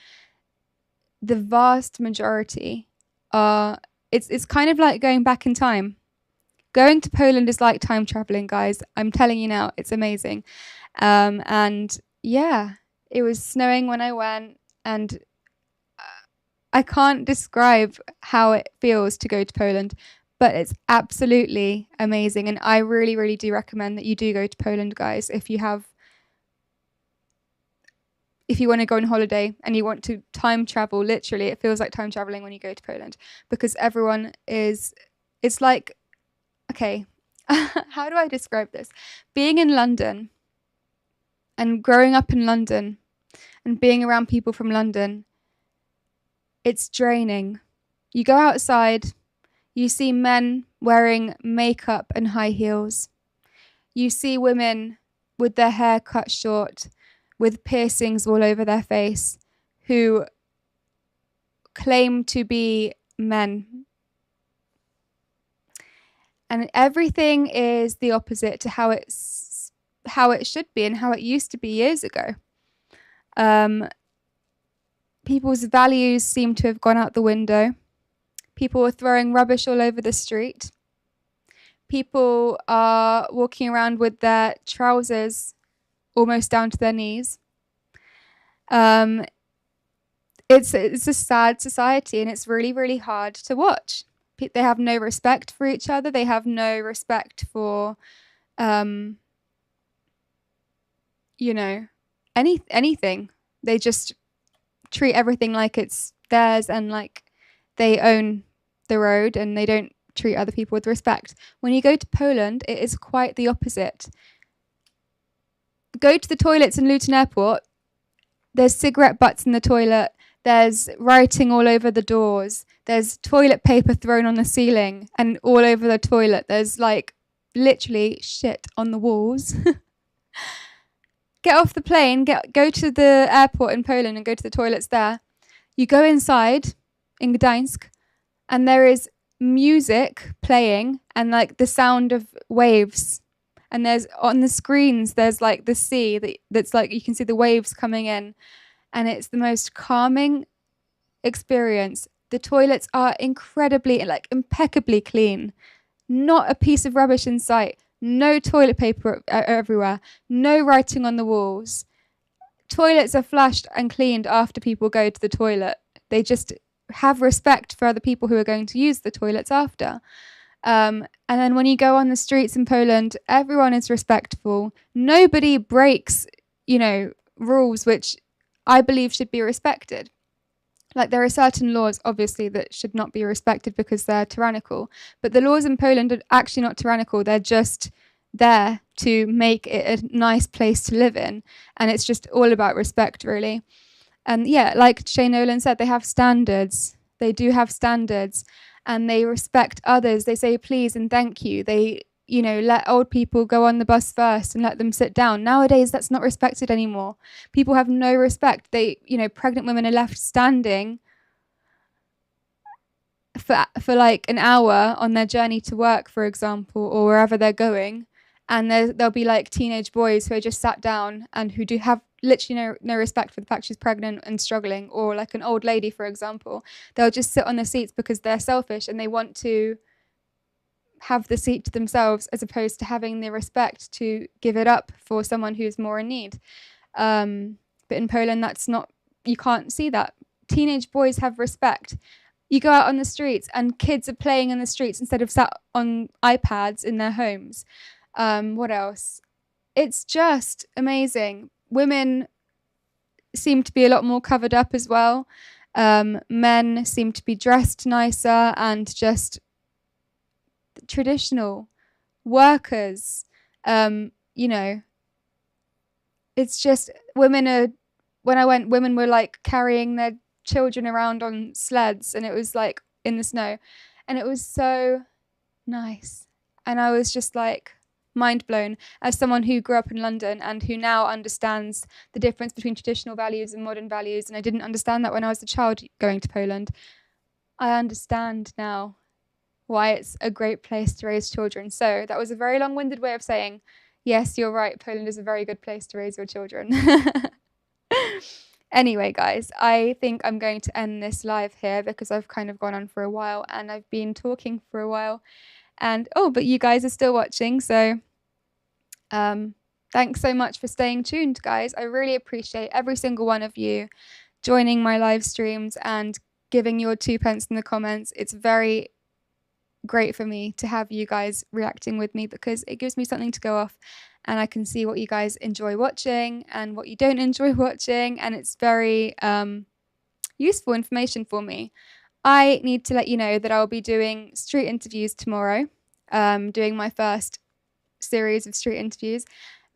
the vast majority are... It's kind of like going back in time. Going to Poland is like time traveling, guys. I'm telling you now, it's amazing. And yeah, it was snowing when I went, and I can't describe how it feels to go to Poland. But it's absolutely amazing. And I really, really do recommend that you do go to Poland, guys. If you want to go on holiday and you want to time travel, literally, it feels like time traveling when you go to Poland. Because everyone it's like, okay, how do I describe this? Being in London and growing up in London and being around people from London, it's draining. You go outside... You see men wearing makeup and high heels. You see women with their hair cut short, with piercings all over their face, who claim to be men. And everything is the opposite to how it should be and how it used to be years ago. People's values seem to have gone out the window. People are throwing rubbish all over the street. People are walking around with their trousers almost down to their knees. It's a sad society, and it's really, really hard to watch. They have no respect for each other. They have no respect for, anything. They just treat everything like it's theirs and like they own the road, and they don't treat other people with respect. When you go to Poland, it is quite the opposite. Go to the toilets in Luton Airport. There's cigarette butts in the toilet. There's writing all over the doors. There's toilet paper thrown on the ceiling and all over the toilet. There's like literally shit on the walls. Get off the plane, go to the airport in Poland and go to the toilets there. You go inside in Gdańsk, and there is music playing and like the sound of waves, and there's on the screens there's like the sea that's like you can see the waves coming in, and it's the most calming experience. The toilets are incredibly, like, impeccably clean, not a piece of rubbish in sight, no toilet paper everywhere, no writing on the walls. Toilets are flushed and cleaned after people go to the toilet. They just have respect for other people who are going to use the toilets after. And then when you go on the streets in Poland, everyone is respectful. Nobody breaks, rules which I believe should be respected. Like, there are certain laws, obviously, that should not be respected because they're tyrannical. But the laws in Poland are actually not tyrannical. They're just there to make it a nice place to live in. And it's just all about respect, really. And yeah, like Shay Nolan said, they have standards. They do have standards, and they respect others. They say please and thank you. They, let old people go on the bus first and let them sit down. Nowadays, that's not respected anymore. People have no respect. They, pregnant women are left standing for like an hour on their journey to work, for example, or wherever they're going. And there'll be like teenage boys who are just sat down and who do have literally no respect for the fact she's pregnant and struggling, or like an old lady, for example. They'll just sit on the seats because they're selfish and they want to have the seat to themselves, as opposed to having the respect to give it up for someone who's more in need. But in Poland, that's not, you can't see that. Teenage boys have respect. You go out on the streets and kids are playing in the streets instead of sat on iPads in their homes. What else? It's just amazing. Women seem to be a lot more covered up as well. Men seem to be dressed nicer and just traditional. workers. You know, it's just when I went, women were like carrying their children around on sleds, and it was like in the snow, and it was so nice. And I was just like mind blown as someone who grew up in London and who now understands the difference between traditional values and modern values. And I didn't understand that when I was a child going to Poland. I understand now why it's a great place to raise children. So that was a very long-winded way of saying, yes, you're right, Poland is a very good place to raise your children. Anyway, guys, I think I'm going to end this live here because I've kind of gone on for a while and I've been talking for a while. And, oh, but you guys are still watching, so thanks so much for staying tuned, guys. I really appreciate every single one of you joining my live streams and giving your 2 pence in the comments. It's very great for me to have you guys reacting with me because it gives me something to go off and I can see what you guys enjoy watching and what you don't enjoy watching, and it's very useful information for me. I need to let you know that I'll be doing street interviews tomorrow, doing my first series of street interviews.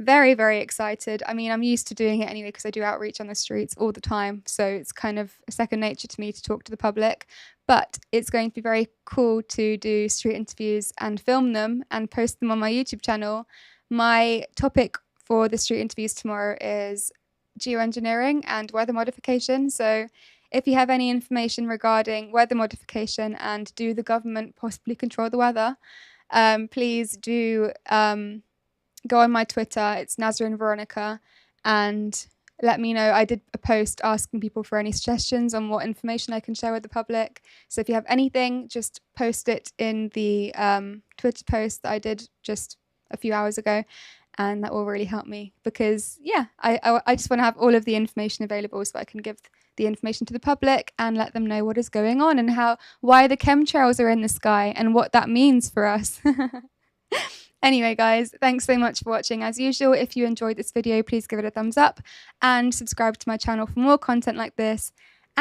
Very, very excited. I mean, I'm used to doing it anyway because I do outreach on the streets all the time. So it's kind of second nature to me to talk to the public. But it's going to be very cool to do street interviews and film them and post them on my YouTube channel. My topic for the street interviews tomorrow is geoengineering and weather modification. So if you have any information regarding weather modification and do the government possibly control the weather, please do go on my Twitter. It's Nazarene Veronica, and let me know. I did a post asking people for any suggestions on what information I can share with the public. So if you have anything, just post it in the Twitter post that I did just a few hours ago, and that will really help me because, yeah, I just want to have all of the information available so I can give the information to the public and let them know what is going on and why the chemtrails are in the sky and what that means for us. Anyway, guys, thanks so much for watching. As usual, if you enjoyed this video, please give it a thumbs up and subscribe to my channel for more content like this.